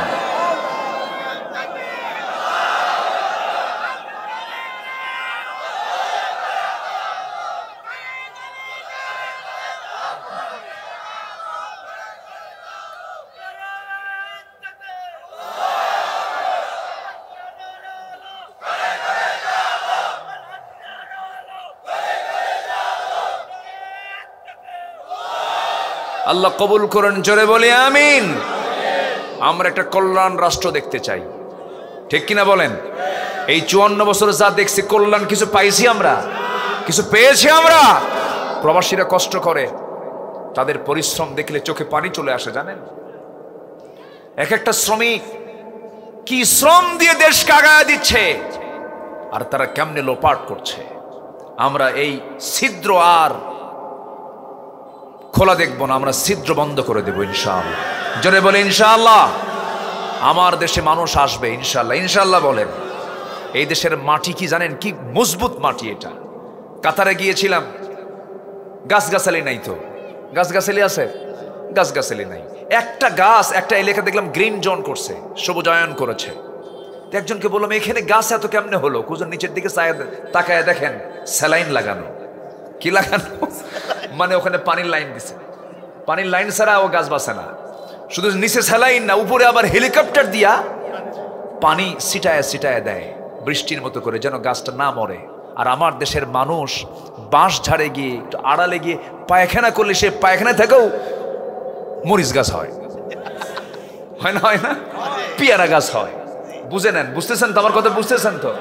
আল্লাহ কবুল করেন, জোরে বলি আমিন। আমরা একটা কল্যাণ রাষ্ট্র দেখতে চাই, ঠিক কিনা বলেন? এই 54 বছর যা দেখছি কল্যাণ কিছু পাইছি আমরা, কিছু পেয়েছি আমরা? প্রবাসীরা কষ্ট করে, তাদের পরিশ্রম দেখলে চোখে পানি চলে আসে জানেন। এক একটা শ্রমিক কি শ্রম দিয়ে দেশকে আগায় দিচ্ছে, আর তারা কেমনে লোপাট করছে। আমরা এই ছিদ্র আর খোলা দেখবো না, আমরা ছিদ্র বন্ধ করে দেবো ইনশাআল্লাহ। জোরে বলে ইনশাআল্লাহ। আমার দেশে মানুষ আসবে ইনশাআল্লাহ, ইনশাআল্লাহ বলেন। এই দেশের মাটি কি জানেন, কি মজবুত মাটি এটা। কাতারে গিয়েছিলাম, গাছগাছালি নাই তো। গাছগাছালি আছে? গাছগাছালি নাই। একটা গাছ একটা এলাকা দেখলাম গ্রিন জোন করছে, সবুজায়ন করেছে। একজনকে বললাম এখানে গাছ এত কেমনে হলো? কুজন নিচের দিকে তাকায় দেখেন স্যালাইন লাগানো। কি লাগানো? মানে ওখানে পানির লাইন দিছে। পানির লাইন ছাড়া ও গাছ বাঁচে না। শুধু নিচে স্যালাইন না, উপরে আবার হেলিকপ্টার দিয়া পানি ছিটায় ছিটায় দেয় বৃষ্টির মতো করে, যেন গাছটা না মরে। আর আমার দেশের মানুষ বাঁশ ঝাড়ে গিয়ে একটু আড়ালে গিয়ে পায়খানা করলে সে পায়খানা থেকেও মরিচ গাছ হয়, হয় না? হয় না? পেয়ারা গাছ হয়। বুঝে নেন, বুঝতেছেন তো আমার কথা? বুঝতেছেন তো?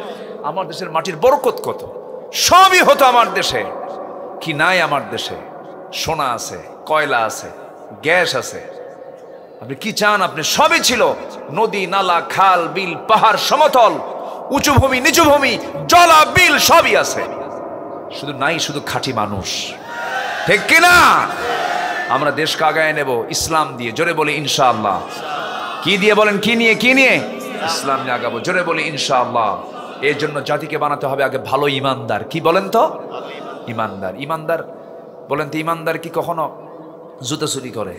আমার দেশের মাটির বরকত কত, সবই হতো আমার দেশে। কি নাই আমার দেশে? সোনা আছে, কয়লা আছে, গ্যাস আছে। আপনি কি চান? আপনি সবই ছিল। নদী, নালা, খাল, বিল, পাহাড়, সমতল, উঁচু ভূমি, নিচু ভূমি, জলা, বিল সবই আছে। শুধু নাই শুধু খাঁটি মানুষ, ঠিক কিনা? আমরা দেশকে আগায় নেব ইসলাম দিয়ে, জোরে বলি ইনশাআল্লাহ। কি দিয়ে বলেন? কি নিয়ে? কি নিয়ে? ইসলাম নিয়ে আগাবো, জোরে বলি ইনশাআল্লাহ। এর জন্য জাতিকে বানাতে হবে আগে ভালো ইমানদার। কি বলেন তো? ইমানদার। ইমানদার বলেন তো, ইমানদার কি কখনো জুতা চুরি করে?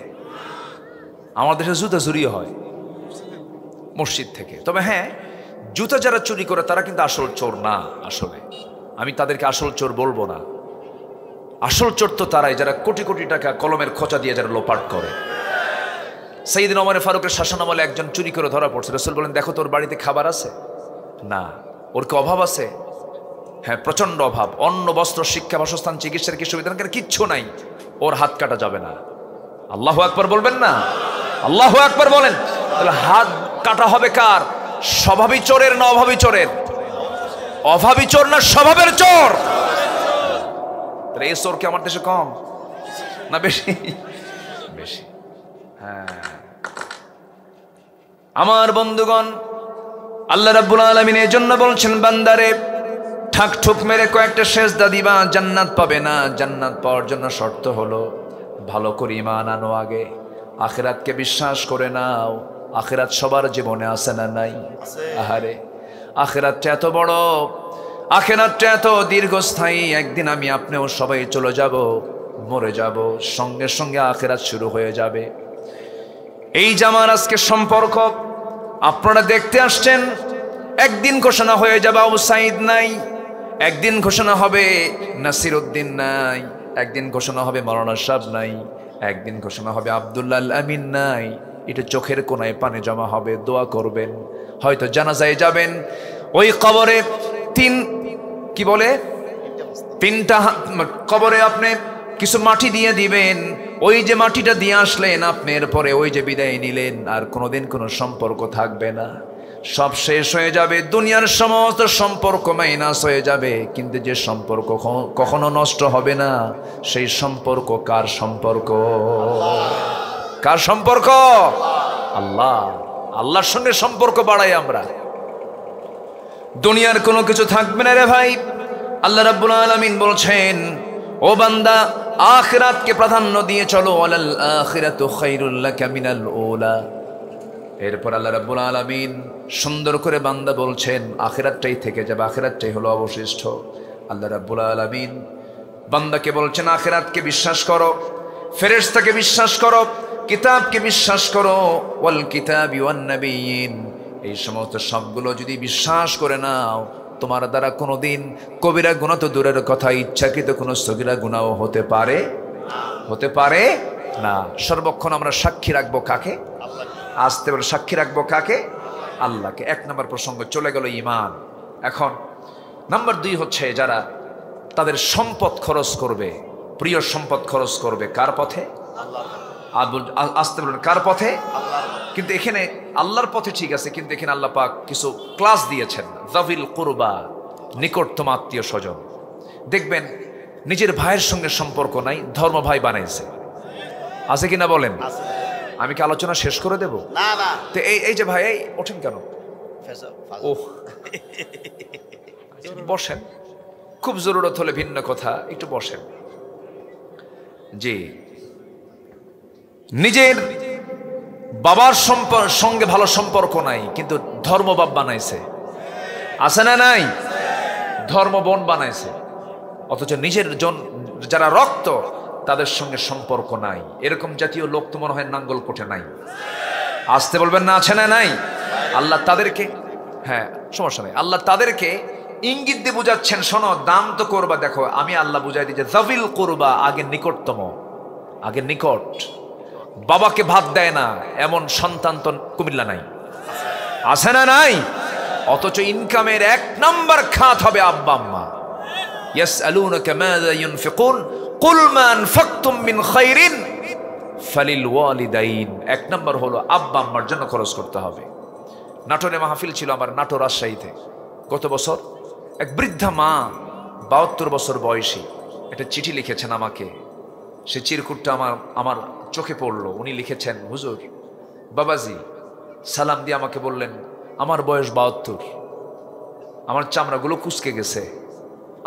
আমার দেশে জুতা চুরি হয় মসজিদ থেকে। তবে হ্যাঁ, জুতা যারা চুরি করে তারা কিন্তু আসল চোর না। আসলে আমি তাদেরকে আসল চোর বলবো না। আসল চোর তো তারাই যারা কোটি কোটি টাকা কলমের খোঁচা দিয়ে যারা লোপাট করে। সাইয়েদনা ওমর ফারুকের শাসনামলে একজন চুরি করে ধরা পড়ছে। রাসূল বলেন, দেখো তোর বাড়িতে খাবার আছে? না। ওর কি অভাব আছে? হ্যাঁ, প্রচন্ড অভাব। অন্ন, বস্ত্র, শিক্ষা, বাসস্থান, চিকিৎসার কি সুবিধা? কিচ্ছু নাই। ওর হাত কাটা যাবে না। আল্লাহু আকবার বলবেন না? আল্লাহু আকবার বলেন। তাহলে হাত কাটা হবে কার? স্বভাবী চোরের না অভাবী চোরের? অভাবী চোর না স্বভাবের চোর? তাহলে এই চোর কি আমার দেশে কম না বেশি? বেশি। হ্যাঁ আমার বন্ধুগণ, আল্লাহ রাব্বুল আলামিন এই জন্য বলছেন, বান্দারে ঠাক ঠুক মেরে কয়েকটা সেজদা দিবা, জান্নাত পাবে না। জান্নাত পাওয়ার জন্য শর্ত হলো ভালো করে ঈমান আনো আগে, আখিরাতকে বিশ্বাস করে নাও। আখিরাত সবার জীবনে আছে না নাই? আহারে আখিরাতটা এত বড়, আখিরাতটা এত দীর্ঘস্থায়ী। একদিন আমি আপনিও সবাই চলে যাব, মরে যাব, সঙ্গে সঙ্গে আখিরাত শুরু হয়ে যাবে। এই জামার আজকে সম্পর্ক আপনারা দেখতে আসছেন, একদিন ঘোষণা হয়ে যাবে আবু সাইদ নাই, একদিন ঘোষণা হবে নাসির উদ্দিন নাই, একদিন ঘোষণা হবে মাওলানা সাহেব নাই, একদিন ঘোষণা হবে আব্দুল্লাহ আল আমিন নাই। এটা চোখের কোনায় পানি জমা হবে। দোয়া করবেন, হয়তো জানাজায় যাবেন, ওই কবরে তিনটা কবরে আপনি কিছু মাটি দিয়ে দিবেন। ওই যে মাটিটা দিয়ে আসলেন আপনি, এরপরে ওই যে বিদায় নিলেন, আর কোনোদিন কোনো সম্পর্ক থাকবে না, সব শেষ হয়ে যাবে। দুনিয়ার সমস্ত সম্পর্ক মাইনাস হয়ে যাবে, কিন্তু যে সম্পর্ক কখনো নষ্ট হবে না, সেই সম্পর্ক কার সম্পর্ক? কার সম্পর্ক? আল্লাহ। আল্লাহর সঙ্গে সম্পর্ক বাড়াই আমরা। দুনিয়ার কোনো কিছু থাকবে না রে ভাই। আল্লাহ রাব্বুল আলামিন বলছেন, ও বান্দা আখিরাতকে প্রাধান্য দিয়ে চলো, ওয়ালাল আখিরাতু খায়রুল লাকা মিনাল উলা। এরপর আল্লাহ রাব্বুল আলামিন সুন্দর করে বান্দা বলছেন, আখিরাতটাই থেকে যাবে, আখিরাতটাই হলো অবশিষ্ট। আল্লাহ রাব্বুল আলামিন বান্দাকে বলছেন, আখিরাতকে বিশ্বাস করো, ফেরেশতাকে বিশ্বাস করো, কিতাবকে বিশ্বাস করো, ওয়াল কিতাবি ওয়ান নাবিয়িন। এই সমস্ত সবগুলো যদি বিশ্বাস করে নাও, তোমার দ্বারা কোনোদিন কবিরা গুনাহ তো দূরের কথা, ইচ্ছাকৃত কোনো সগীরা গুনাহ হতে পারে না। সর্বক্ষণ আমরা সাক্ষী রাখবো কাকে? আসতে বলে সাক্ষী রাখবো কাকে? আল্লাহকে। 1 নম্বর প্রসঙ্গ চলে গেল ঈমান। এখন নাম্বার 2 হচ্ছে যারা তাদের সম্পদ খরচ করবে, প্রিয় সম্পদ খরচ করবে কার পথে? আসতে বললেন কার পথে? কিন্তু এখানে আল্লাহর পথে ঠিক আছে, কিন্তু এখানে আল্লাহ পাক কিছু ক্লাস দিয়েছেন। যাবিল কুরবা, নিকটতম আত্মীয় স্বজন। দেখবেন নিজের ভাইয়ের সঙ্গে সম্পর্ক নাই, ধর্ম ভাই বানাইছে, আছে কিনা বলেন? আমি কি আলোচনা শেষ করে দেব? না না, তো এই যে ভাই, এই ওঠেন কেন? ওহ, বসেন, খুব জরুরত হলে ভিন্ন কথা, একটু বসেন। জি, নিজের বাবার সঙ্গে ভালো সম্পর্ক নাই, কিন্তু ধর্ম বাপ বানাইছে, আছে না নাই? ধর্ম বোন বানাইছে, অথচ নিজের যারা রক্ত তাদের সঙ্গে সম্পর্ক নাই। এরকম জাতীয় লোক তো মনে হয় নাঙ্গলকোটে নাই। আসতে বলবেন না, আছে না নাই? আল্লাহ তাদেরকে, হ্যাঁ সমস্যা নেই, আল্লাহ তাদেরকে ইঙ্গিত দিয়ে বুঝাচ্ছেন, শোনো দাম তো করবা। দেখো আমি আল্লাহ বুঝাই দিই যে যাবিল কুরবা, আগে নিকটতম, আগে নিকট। বাবাকে ভাত দেয় না এমন সন্তান তো কুমিল্লা নাই, আছে না নাই? অথচ ইনকামের 1 নাম্বার খাত হবে আব্বা আম্মা। ইয়াসআলুনাকা মাযা ইউনফিকুন কুল মা আনফাকতুম মিন খায়রিন ফালিল ওয়ালিদাইন। 1 নাম্বার হলো আব্বা আম্মার জন্য খরচ করতে হবে। নাটোরে মাহফিল ছিল আমার, নাটোর রাজশাহীতে। গত বছর এক বৃদ্ধা মা, 72 বছর বয়সী, একটা চিঠি লিখেছেন আমাকে। সে চিরকুটটা আমার চোখে পড়লো। উনি লিখেছেন, হুজুর বাবাজি, সালাম দিয়ে আমাকে বললেন আমার বয়স 72, আমার চামড়াগুলো কুঁচকে গেছে,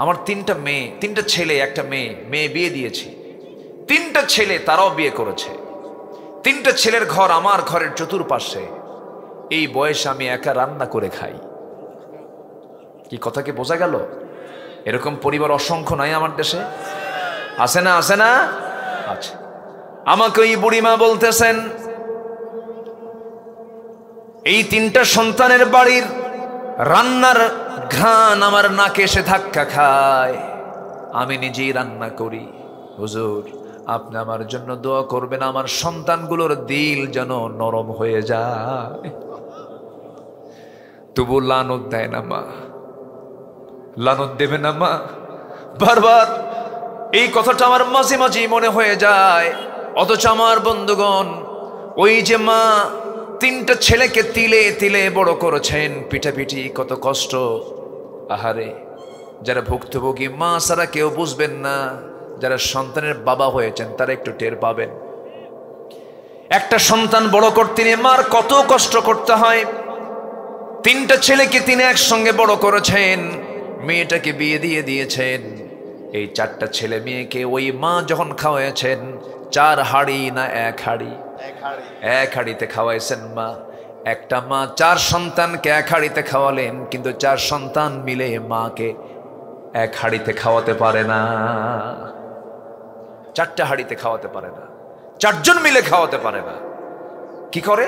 আমার 3টা মেয়ে, 3টা ছেলে, একটা মেয়ে বিয়ে দিয়েছি, 3টা ছেলে তারাও বিয়ে করেছে, 3টা ছেলের ঘর আমার ঘরের চতুর্পাশে, এই বয়সে আমি একা রান্না করে খাই। কি কথা কি বোঝা গেল? এরকম পরিবার অসংখ্য নাই আমার দেশে, আছে না? আছে না? আচ্ছা, আমাকে ওই বুড়িমা বলতেছেন, এই 3টা সন্তানের বাড়ির রান্নার ঘ্রাণ আমার নাকে এসে ধাক্কা খায়, আমি নিজেই রান্না করি। হুজুর আপনি আমার জন্য দোয়া করবেন, আমার সন্তানগুলোর দিল যেন নরম হয়ে যায়। তবু লানত দেয় না মা, লানত দেবে না মা। বারবার এই কথাটা আমার মাঝে মাঝে মনে হয়ে যায়। অথচ আমার বন্ধুগণ, ওই যে মা 3টা ছেলেকে তিলে তিলে বড় করেছেন, পিঠাপিঠি কত কষ্ট, আহারে যারা ভুক্তভোগী মা ছাড়া কেউ বুঝবেন না। যারা সন্তানের বাবা হয়েছেন তারা একটু টের পাবেন। একটা সন্তান বড় করতে নিয়ে মার কত কষ্ট করতে হয়। 3টা ছেলেকে তিনি একসঙ্গে বড় করেছেন, মেয়েটাকে বিয়ে দিয়ে দিয়েছেন। এই 4টা ছেলে মেয়েকে ওই মা যখন খাওয়াইছেন, 4 হাঁড়ি না 1 হাঁড়ি? 1 হাঁড়িতে খাওয়াইছেন মা। একটা মা 4 সন্তানকে 1 হাঁড়িতে খাওয়ালেন, কিন্তু 4 সন্তান মিলে মাকে 1 হাঁড়িতে খাওয়াতে পারে না, 4টা হাঁড়িতে খাওয়াতে পারে না, 4 জন মিলে খাওয়াতে পারে না। কি করে?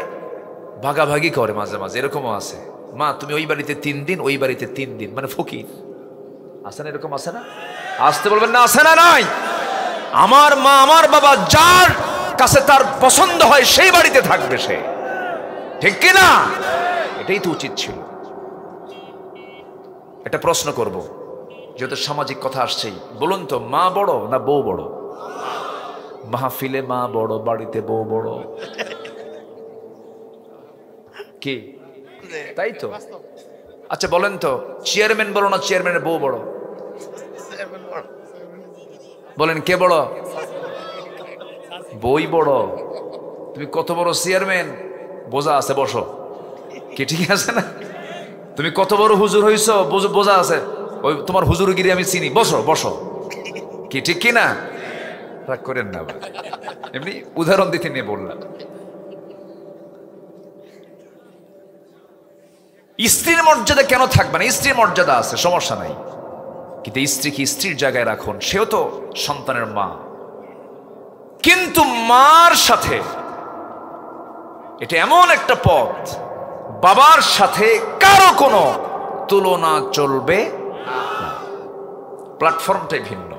ভাগাভাগি করে মাঝে মাঝে। এরকমও আছে, মা তুমি ওই বাড়িতে 3 দিন, ওই বাড়িতে 3 দিন, মানে ফকির। আছে না এরকম? আছে না? আসতে বলবেন না, আছে না নাই? আমার মা আমার বাবা যার কাছে তার পছন্দ হয় সেই বাড়িতে থাকবে সে, ঠিক কিনা? এটাই তো উচিত ছিল। একটা প্রশ্ন করব, যেহেতু সামাজিক কথা আসছেই, বলুন তো মা বড় না বউ বড়? মাহফিলে মা বড়, বাড়িতে বউ বড়। কি তাই তো? আচ্ছা বলেন তো, চেয়ারম্যান বড় না চেয়ারম্যানের বউ বড়? বলেন কে বড়? বই বড়। তুমি কত বড় চেয়ারম্যান বোঝা আছে, বসো। কি ঠিক আছে না? তুমি কত বড় হুজুর হইছো বোঝা আছে, ওই তোমার হুজুরগিরি আমি চিনি, বসো বসো। কি ঠিক কি না? রাগ করেন না, এমনি উদাহরণ দিতে নিয়ে বললাম। স্ত্রীর মর্যাদা কেন থাকবে না? স্ত্রীর মর্যাদা আছে, সমস্যা নাই, কিন্তু স্ত্রীকে স্ত্রীর জায়গায় রাখুন। সেও তো সন্তানের মা, কিন্তু মার সাথে এটা এমন একটা পথ, বাবার সাথে কারো কোনো তুলনা চলবে না। প্ল্যাটফর্মটাই ভিন্ন।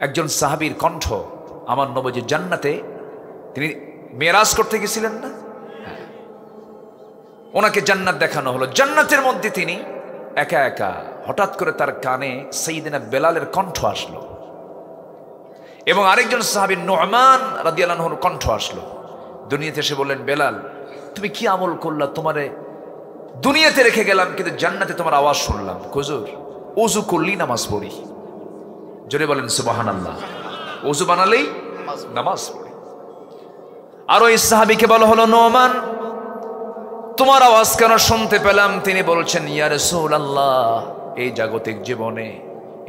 একজন সাহাবীর কণ্ঠ, আমার নবীজি জান্নাতে তিনি মেরাজ করতে গেছিলেন না, ওনাকে জান্নাত দেখানো হলো। জান্নাতের মধ্যে তিনি একা একা, হঠাৎ করে তার কানে সাইয়েদনা বেলালের কণ্ঠ আসলো। এবং আরেকজন সাহাবী নু'মান রাদিয়াল্লাহু আনহুর কণ্ঠ আসলো দুনিয়াতে, এসে বললেন, বেলাল তুমি কি আমল করলা, তোমারে দুনিয়াতে রেখে গেলাম কিন্তু জান্নাতে তোমার আওয়াজ শুনলাম। হুজুর ওযু করলেই নামাজ পড়ি। জোরে বলেন সুবহানাল্লাহ। ওযু বানালেই নামাজ পড়ি। আর ওই সাহাবীকে বলা হলো, নু'মান তোমার আওয়াজ কেন শুনতে পেলাম? তিনি বলছেন, ইয়া রাসূলুল্লাহ, এই জাগতিক জীবনে,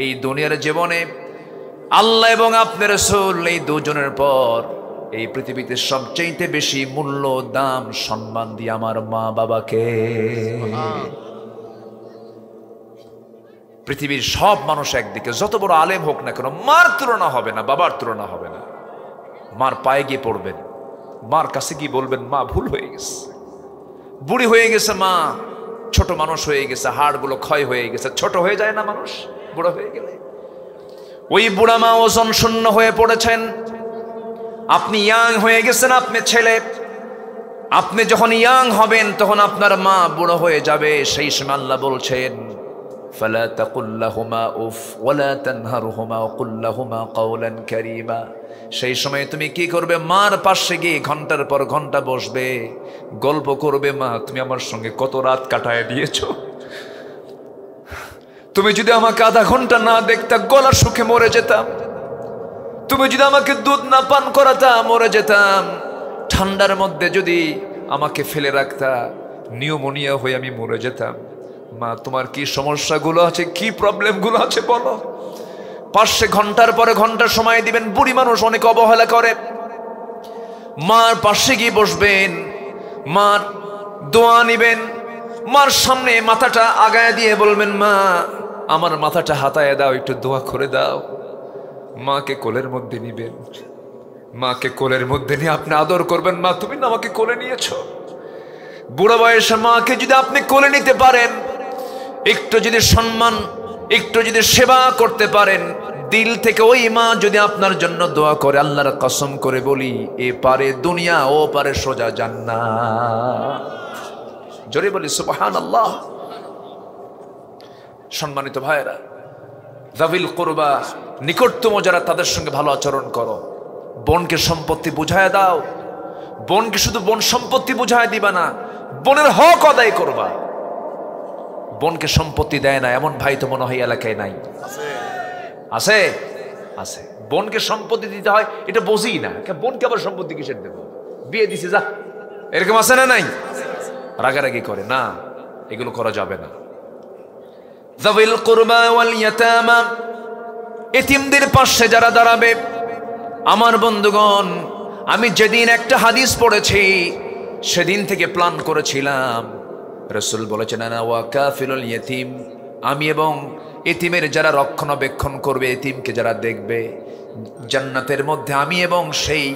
এই দুনিয়ার জীবনে আল্লাহ এবং আপনার রাসূল এই দুজনের পর এই পৃথিবীতে সবচেয়ে বেশি মূল্য, দাম, সম্মান দিয়ে আমার মা বাবাকে। পৃথিবীর সব মানুষ একদিকে, যত বড় আলেম হোক না কেন, মার তুলনা হবে না, বাবার তুলনা হবে না। মার পায়ে গিয়ে পড়বেন, মার কাছে গিয়ে বলবেন, মা ভুল হয়ে গেছে, বুড়ি হয়ে গেছে, মা ছোট মানুষ হয়ে গেছে, হাড়গুলো ক্ষয় হয়ে গেছে। ছোট হয়ে যায় না মানুষ বুড়ো হয়ে গেলে? ওই বুড়া মা ওজন শূন্য হয়ে পড়েছেন, আপনি ইয়াং হয়ে গেছেন, আপনি ছেলে, আপনি যখন ইয়াং হবেন তখন আপনার মা বুড়ো হয়ে যাবে। সেই সময় আল্লাহ বলছেন, ফালা তাকুল লাহুমা উফ ওয়ালা তানহারহুমা ওয়াকুল লাহুমা কাওলান কারীমা। সেই সময় তুমি কি করবে? মার পাশে গিয়ে ঘন্টার পর ঘন্টা বসবে, গল্প করবে, মা তুমি আমার সঙ্গে কত রাত কাটায় দিয়েছো, তুমি যদি আমাকে আধা ঘন্টা না দেখতা গলা শুকে মরে যেতাম, তুমি যদি আমাকে দুধ না পান করাতা মরে যেতাম, ঠান্ডার মধ্যে যদি আমাকে ফেলে রাখতা নিউমোনিয়া হয়ে আমি মরে যেতাম। মা তোমার কি সমস্যাগুলো আছে, কি প্রবলেমগুলো আছে বলো। পাশে ঘন্টার পরে ঘন্টা সময় দিবেন। বুড়ি মানুষ অনেক অবহেলা করে, মার পাশে গিয়ে বসবেন, মার দোয়া নিবেন, মার সামনে মাথাটা আগায় দিয়ে বলবেন, মা আমার মাথাটা হাতায় দাও, একটু দোয়া করে দাও। মাকে কোলের মধ্যে নিবেন, মাকে কোলের মধ্যে নিয়ে আপনি আদর করবেন, মা তুমি না আমাকে কোলে নিয়েছো। বুড়া বয়সে মাকে যদি আপনি কোলে নিতে পারেন, একটু যদি সম্মান, একটু যদি সেবা করতে পারেন, দিল থেকে ওই মা যদি আপনার জন্য দোয়া করে, আল্লাহর কসম করে বলি, এ পারে দুনিয়া, ও পারে সোজা জান্নাত। জোরে বলি সুবহানাল্লাহ। সম্মানিত ভাইরা, যাবিল কুরবা, নিকটতম যারা, তাদের সঙ্গে ভালো আচরণ করো। বোনকে সম্পত্তি বুঝায় দাও। বোনকে শুধু বোন সম্পত্তি বুঝায় দিবা না, বোনের হক আদায় করবা। বোনকে সম্পত্তি দেয় না এমন ভাই তো মনে হয় এলাকায় নাই। আছে? আছে। বোনকে সম্পত্তি দিতে হয় এটা বুঝি না, বোনকে আবার সম্পত্তি কিসের দেব? বিয়ে দিছে যা, এরকম আছে না নাই? রাগারাগি করে না, এগুলো করা যাবে না। যাবিল কুরবা ওয়াল ইয়াতামা, এতিমদের পাশে যারা দাঁড়াবে। আমার বন্ধুগণ, আমি যেদিন একটা হাদিস পড়েছি সেদিন থেকে প্ল্যান করেছিলাম, রাসূল বলেছেন, আনা ওয়া কাফিলুল ইয়াতীম, আমি এবং এতিমের যারা রক্ষণাবেক্ষণ করবে, এতিমকে যারা দেখবে, জান্নাতের মধ্যে আমি এবং সেই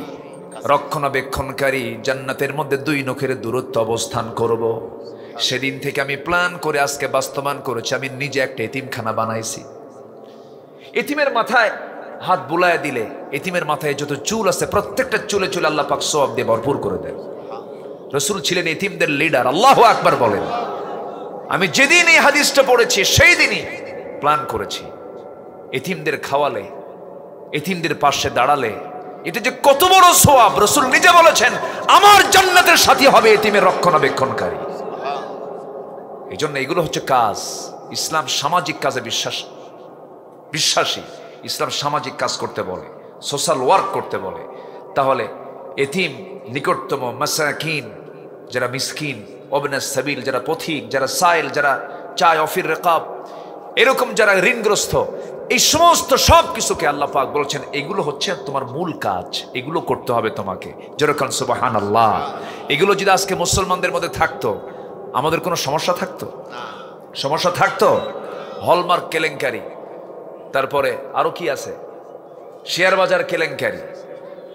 রক্ষণাবেক্ষণকারী জান্নাতের মধ্যে 2 নখের দূরত্ব অবস্থান করব। সেদিন থেকে আমি প্ল্যান করে আজকে বাস্তবায়ন করেছি। আমি নিজে একটা এতিমখানা বানাইছি। এতিমের মাথায় হাত বুলায় দিলে, এতিমের মাথায় যত চুল আছে প্রত্যেকটা চুলে চুলে আল্লাহ পাক সওয়াব দিয়ে ভরপুর করে দেন। রাসূল ছিলেন এতিমদের লিডার। আল্লাহু আকবার বলেন। আমি যেদিন এই হাদিসটা পড়েছি সেই দিনই প্ল্যান করেছি, এতিমদের খাওয়ালে, এতিমদের পাশে দাঁড়ালে এটা যে কত বড় সওয়াব। রাসূল নিজে বলেছেন, আমার জান্নাতের সাথী হবে এতিমের রক্ষণাবেক্ষণকারী। এই জন্য এগুলো হচ্ছে কাজ। ইসলাম সামাজিক কাজে বিশ্বাসী। ইসলাম সামাজিক কাজ করতে বলে, সোশ্যাল ওয়ার্ক করতে বলে। তাহলে এতিম, নিকটতম মাসাকিন, যারা মিসকিন, ওবনাস সাবিল, যারা পথিক, যারা সাইল, যারা চায় অফির রেকাব, এরকম যারা ঋণগ্রস্ত, এই সমস্ত সব কিছুকে আল্লাহ পাক বলছেন এগুলো হচ্ছে তোমার মূল কাজ, এগুলো করতে হবে তোমাকে। যেরকম সুবহানাল্লাহ। এগুলো যদি আজকে মুসলমানদের মধ্যে থাকতো, আমাদের কোনো সমস্যা থাকতো? সমস্যা থাকতো? হলমার্ক কেলেঙ্কারি, তারপরে আরো কি আছে, শেয়ার বাজার কেলেঙ্কারি,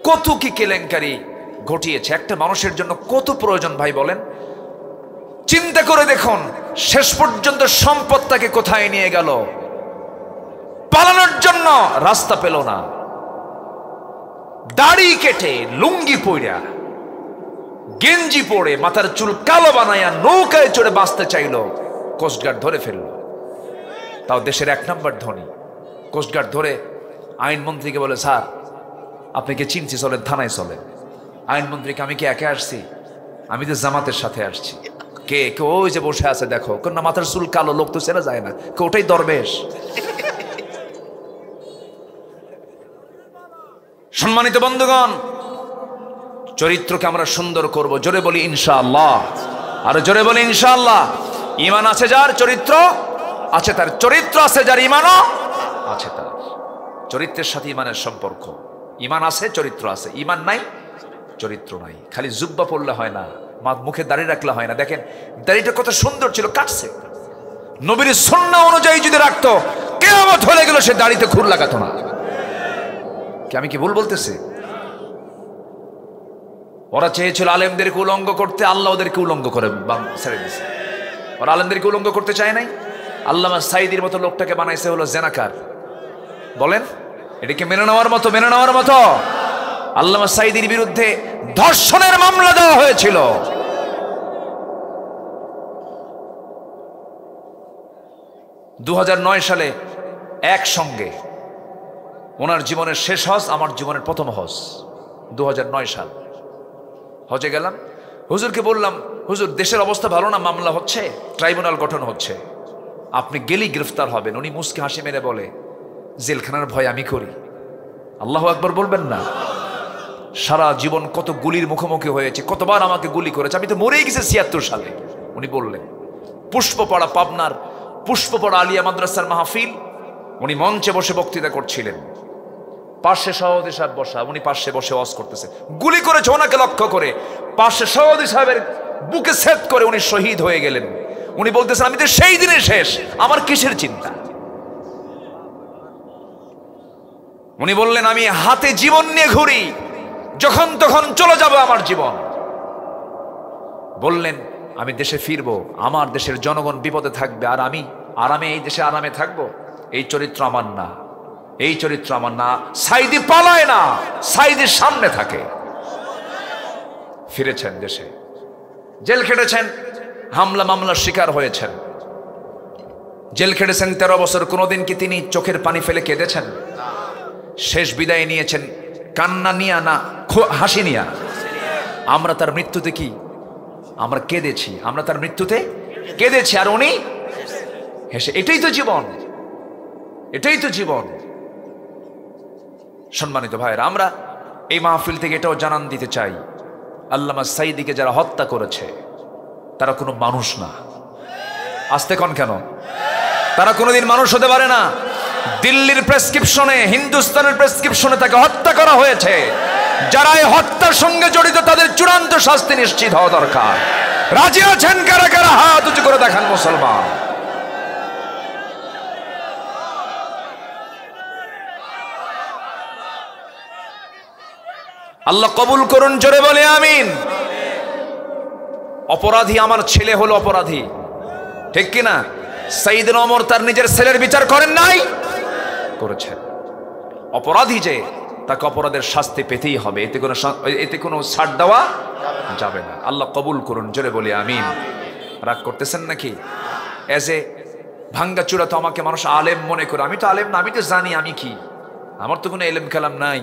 কত কি কেলেঙ্কারি ঘটিয়েছে। একটা মানুষের জন্য কত প্রয়োজন ভাই বলেন? চিন্তা করে দেখুন, শেষ পর্যন্ত সম্পদ তাকে কোথায় নিয়ে গেল? পালানোর জন্য রাস্তা পেল না, দাড়ি কেটে, লুঙ্গি পইরা, গেঞ্জি পরে, মাথার চুল কালো বানায়া নৌকায় চড়ে বাঁচতে চাইল, কোস্টগার্ড ধরে ফেলল। তাও দেশের 1 নম্বর ধনী। কোস্টগার্ড ধরে আইনমন্ত্রীকে বলে, স্যার আপনাকে চিনছি, চলেন থানায় চলেন। আইনমন্ত্রীকে আমি কি একে আসছি? আমি তো জামাতের সাথে আসছি। কে কে? ওই যে বসে আছে দেখো, না মাথার চুল কালো, লোক তো চেনা যায় না, কে? ওটাই দরবেশ। সম্মানিত বন্ধুগণ, চরিত্রকে আমরা সুন্দর করব, জোরে বলি ইনশাআল্লাহ। আর জোরে বলি ইনশাআল্লাহ। ঈমান আছে যার, চরিত্র আছে তার, চরিত্র আছে যার, ঈমানও আছে তার। চরিত্রের সাথে ঈমানের সম্পর্ক। ঈমান আছে, চরিত্র আছে। ঈমান নাই, চরিত্র নাই। খালি জুব্বা পড়লে হয় না, মুখে দাড়ি রাখলে হয় না। দেখেন দাড়িটা কত সুন্দর ছিল, কাটছে। নবীর সুন্নাহ অনুযায়ী যদি রাখতো, কিয়ামত হয়ে গেল সে দাড়িতে খুর লাগাতো না। কি আমি কি ভুল বলতেছি? ওরা চেয়েছিল আলেমদেরকে উলঙ্গ করতে, আল্লাহ ওদেরকে উলঙ্গ করে ছেড়ে দিয়েছে। ওরা আলেমদেরকে উলঙ্গ করতে চায় নাই। আল্লামা সাঈদীর মতো লোকটাকে বানাইছে হলো জেনাকার। বলেন এটাকে মেনে নেওয়ার মতো? মেনে নেওয়ার মতো? আল্লামা সাঈদীর বিরুদ্ধে ধর্ষণের মামলা দেওয়া হয়েছিল। সালে একসঙ্গে ওনার জীবনের শেষ হজ, আমার জীবনের প্রথম হজ। 2009 সাল হজে গেলাম। হুজুরকে বললাম, হুজুর দেশের অবস্থা ভালো না, মামলা হচ্ছে, ট্রাইব্যুনাল গঠন হচ্ছে, আপনি গেলেই গ্রেফতার হবেন। উনি মুস্কি হাসি মেরে বলে, জেলখানার ভয় আমি করি। আল্লাহু আকবার বলবেন না? সারা জীবন কত গুলির মুখোমুখি হয়েছে, কতবার আমাকে গুলি করেছে, আমি তো মরেই গেছি 76 সালে। উনি বললেন, পুষ্পপাড়া, পাবনার পুষ্পপাড়া আলিয়া মাদ্রাসার মাহফিল, উনি মঞ্চে বসে বক্তৃতা করছিলেন, পাশে সভাপতি সাহেব বসা, উনি পাশে বসে ওয়াজ করতেছে, গুলি করেছে ওনাকে লক্ষ্য করে, পাশে সভাপতি সাহেবের বুকে সেট করে উনি শহীদ হয়ে গেলেন। উনি বলতেছেন, আমি তো সেই দিনে শেষ, আমার কিসের চিন্তা? উনি বললেন, আমি হাতে জীবন নিয়ে ঘুরি, যখন তখন চলে যাবে আমার জীবন। বললেন, আমি দেশে ফিরবো, আমার দেশের জনগণ বিপদে থাকবে, আর আমি আরামে এই দেশে আরামে থাকবো। এই চরিত্র আমার না, এই চরিত্র আমার না। সাঈদী পালায় না, সাঈদীর সামনে থাকে। ফিরেছেন দেশে, জেল খেটেছেন, হামলা মামলার শিকার হয়েছেন, জেল খেটেছেন 13 বছর। কোনোদিন কি তিনি চোখের পানি ফেলে কেঁদেছেন? শেষ বিদায় নিয়েছেন কান্না নিয়া না, হাসি নিয়া। আমরা তার মৃত্যুতে কি আমরা কেঁদেছি, আমরা তার মৃত্যুতে কেঁদেছি, আর উনি হেসে। এটাই তো জীবন, এটাই তো জীবন। সম্মানিত ভাইয়েরা, আমরা এই মাহফিল থেকে এটাও জানান দিতে চাই, আল্লামা সাঈদীকে যারা হত্যা করেছে তারা কোনো মানুষ না। আসতে কোন কেন? তারা কোনোদিন মানুষ হতে পারে না। দিল্লির প্রেসক্রিপশনে, হিন্দুস্তানের প্রেসক্রিপশনে তাকে হত্যা করা হয়েছে। যারা এই হত্যার সঙ্গে জড়িত তাদের চূড়ান্ত শাস্তি নিশ্চিত হওয়া দরকার। রাজি আছেন কারা কারা? হাত উঁচু করে দেখান মুসলমান। আল্লাহ কবুল করুন, জোরে বলে আমিন। অপরাধী আমার ছেলে হলো অপরাধী, ঠিক কিনা? সাইয়েদনা ওমর তার নিজের ছেলের বিচার করেন নাই? করেছেন। অপরাধী যে, তাকে অপরাধের শাস্তি পেতেই হবে, এতে কোনো ছাড় দেওয়া যাবে না। আল্লাহ কবুল করুন, জোরে বলি আমিন। রাগ করতেছেন নাকি? এজ এ ভাঙ্গাচূড়া তো আমাকে মানুষ আলেম মনে করে। আমি তো আলেম না, আমি তো জানি আমি কি, আমার তো কোনো এলেম কালাম নাই।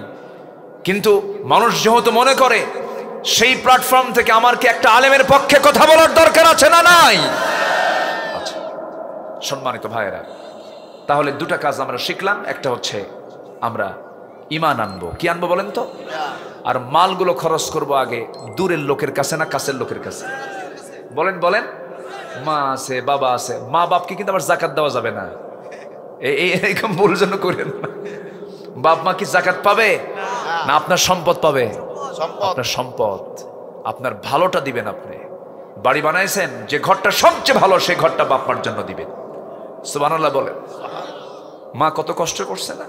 কিন্তু মানুষ যেহেতু মনে করে, সেই প্ল্যাটফর্ম থেকে আমার কি একটা আলেমের পক্ষে কথা বলার দরকার আছে না নাই? আচ্ছা সম্মানিত ভাইয়েরা, তাহলে দুটা কাজ আমরা শিখলাম। একটা হচ্ছে আমরা ঈমান আনবো। কি আনবো বলেন তো? আর মালগুলো খরচ করব আগে দূরের লোকের কাছে না কাছের লোকের কাছে? বলেন বলেন। মা আছে, বাবা আছে, মা বাপকে কিন্তু আবার যাকাত দেওয়া যাবে না। এইরকম ভুল জন্য করেন না। বাপ মা কি যাকাত পাবে না আপনার সম্পদ পাবে? আপনার সম্পদ, আপনার ভালোটা দিবেন। আপনি বাড়ি বানাইছেন, যে ঘরটা সবচেয়ে ভালো সেই ঘরটা বাপ মার জন্য দিবেন। সুবহানাল্লাহ বলেন। মা কত কষ্ট করছে না?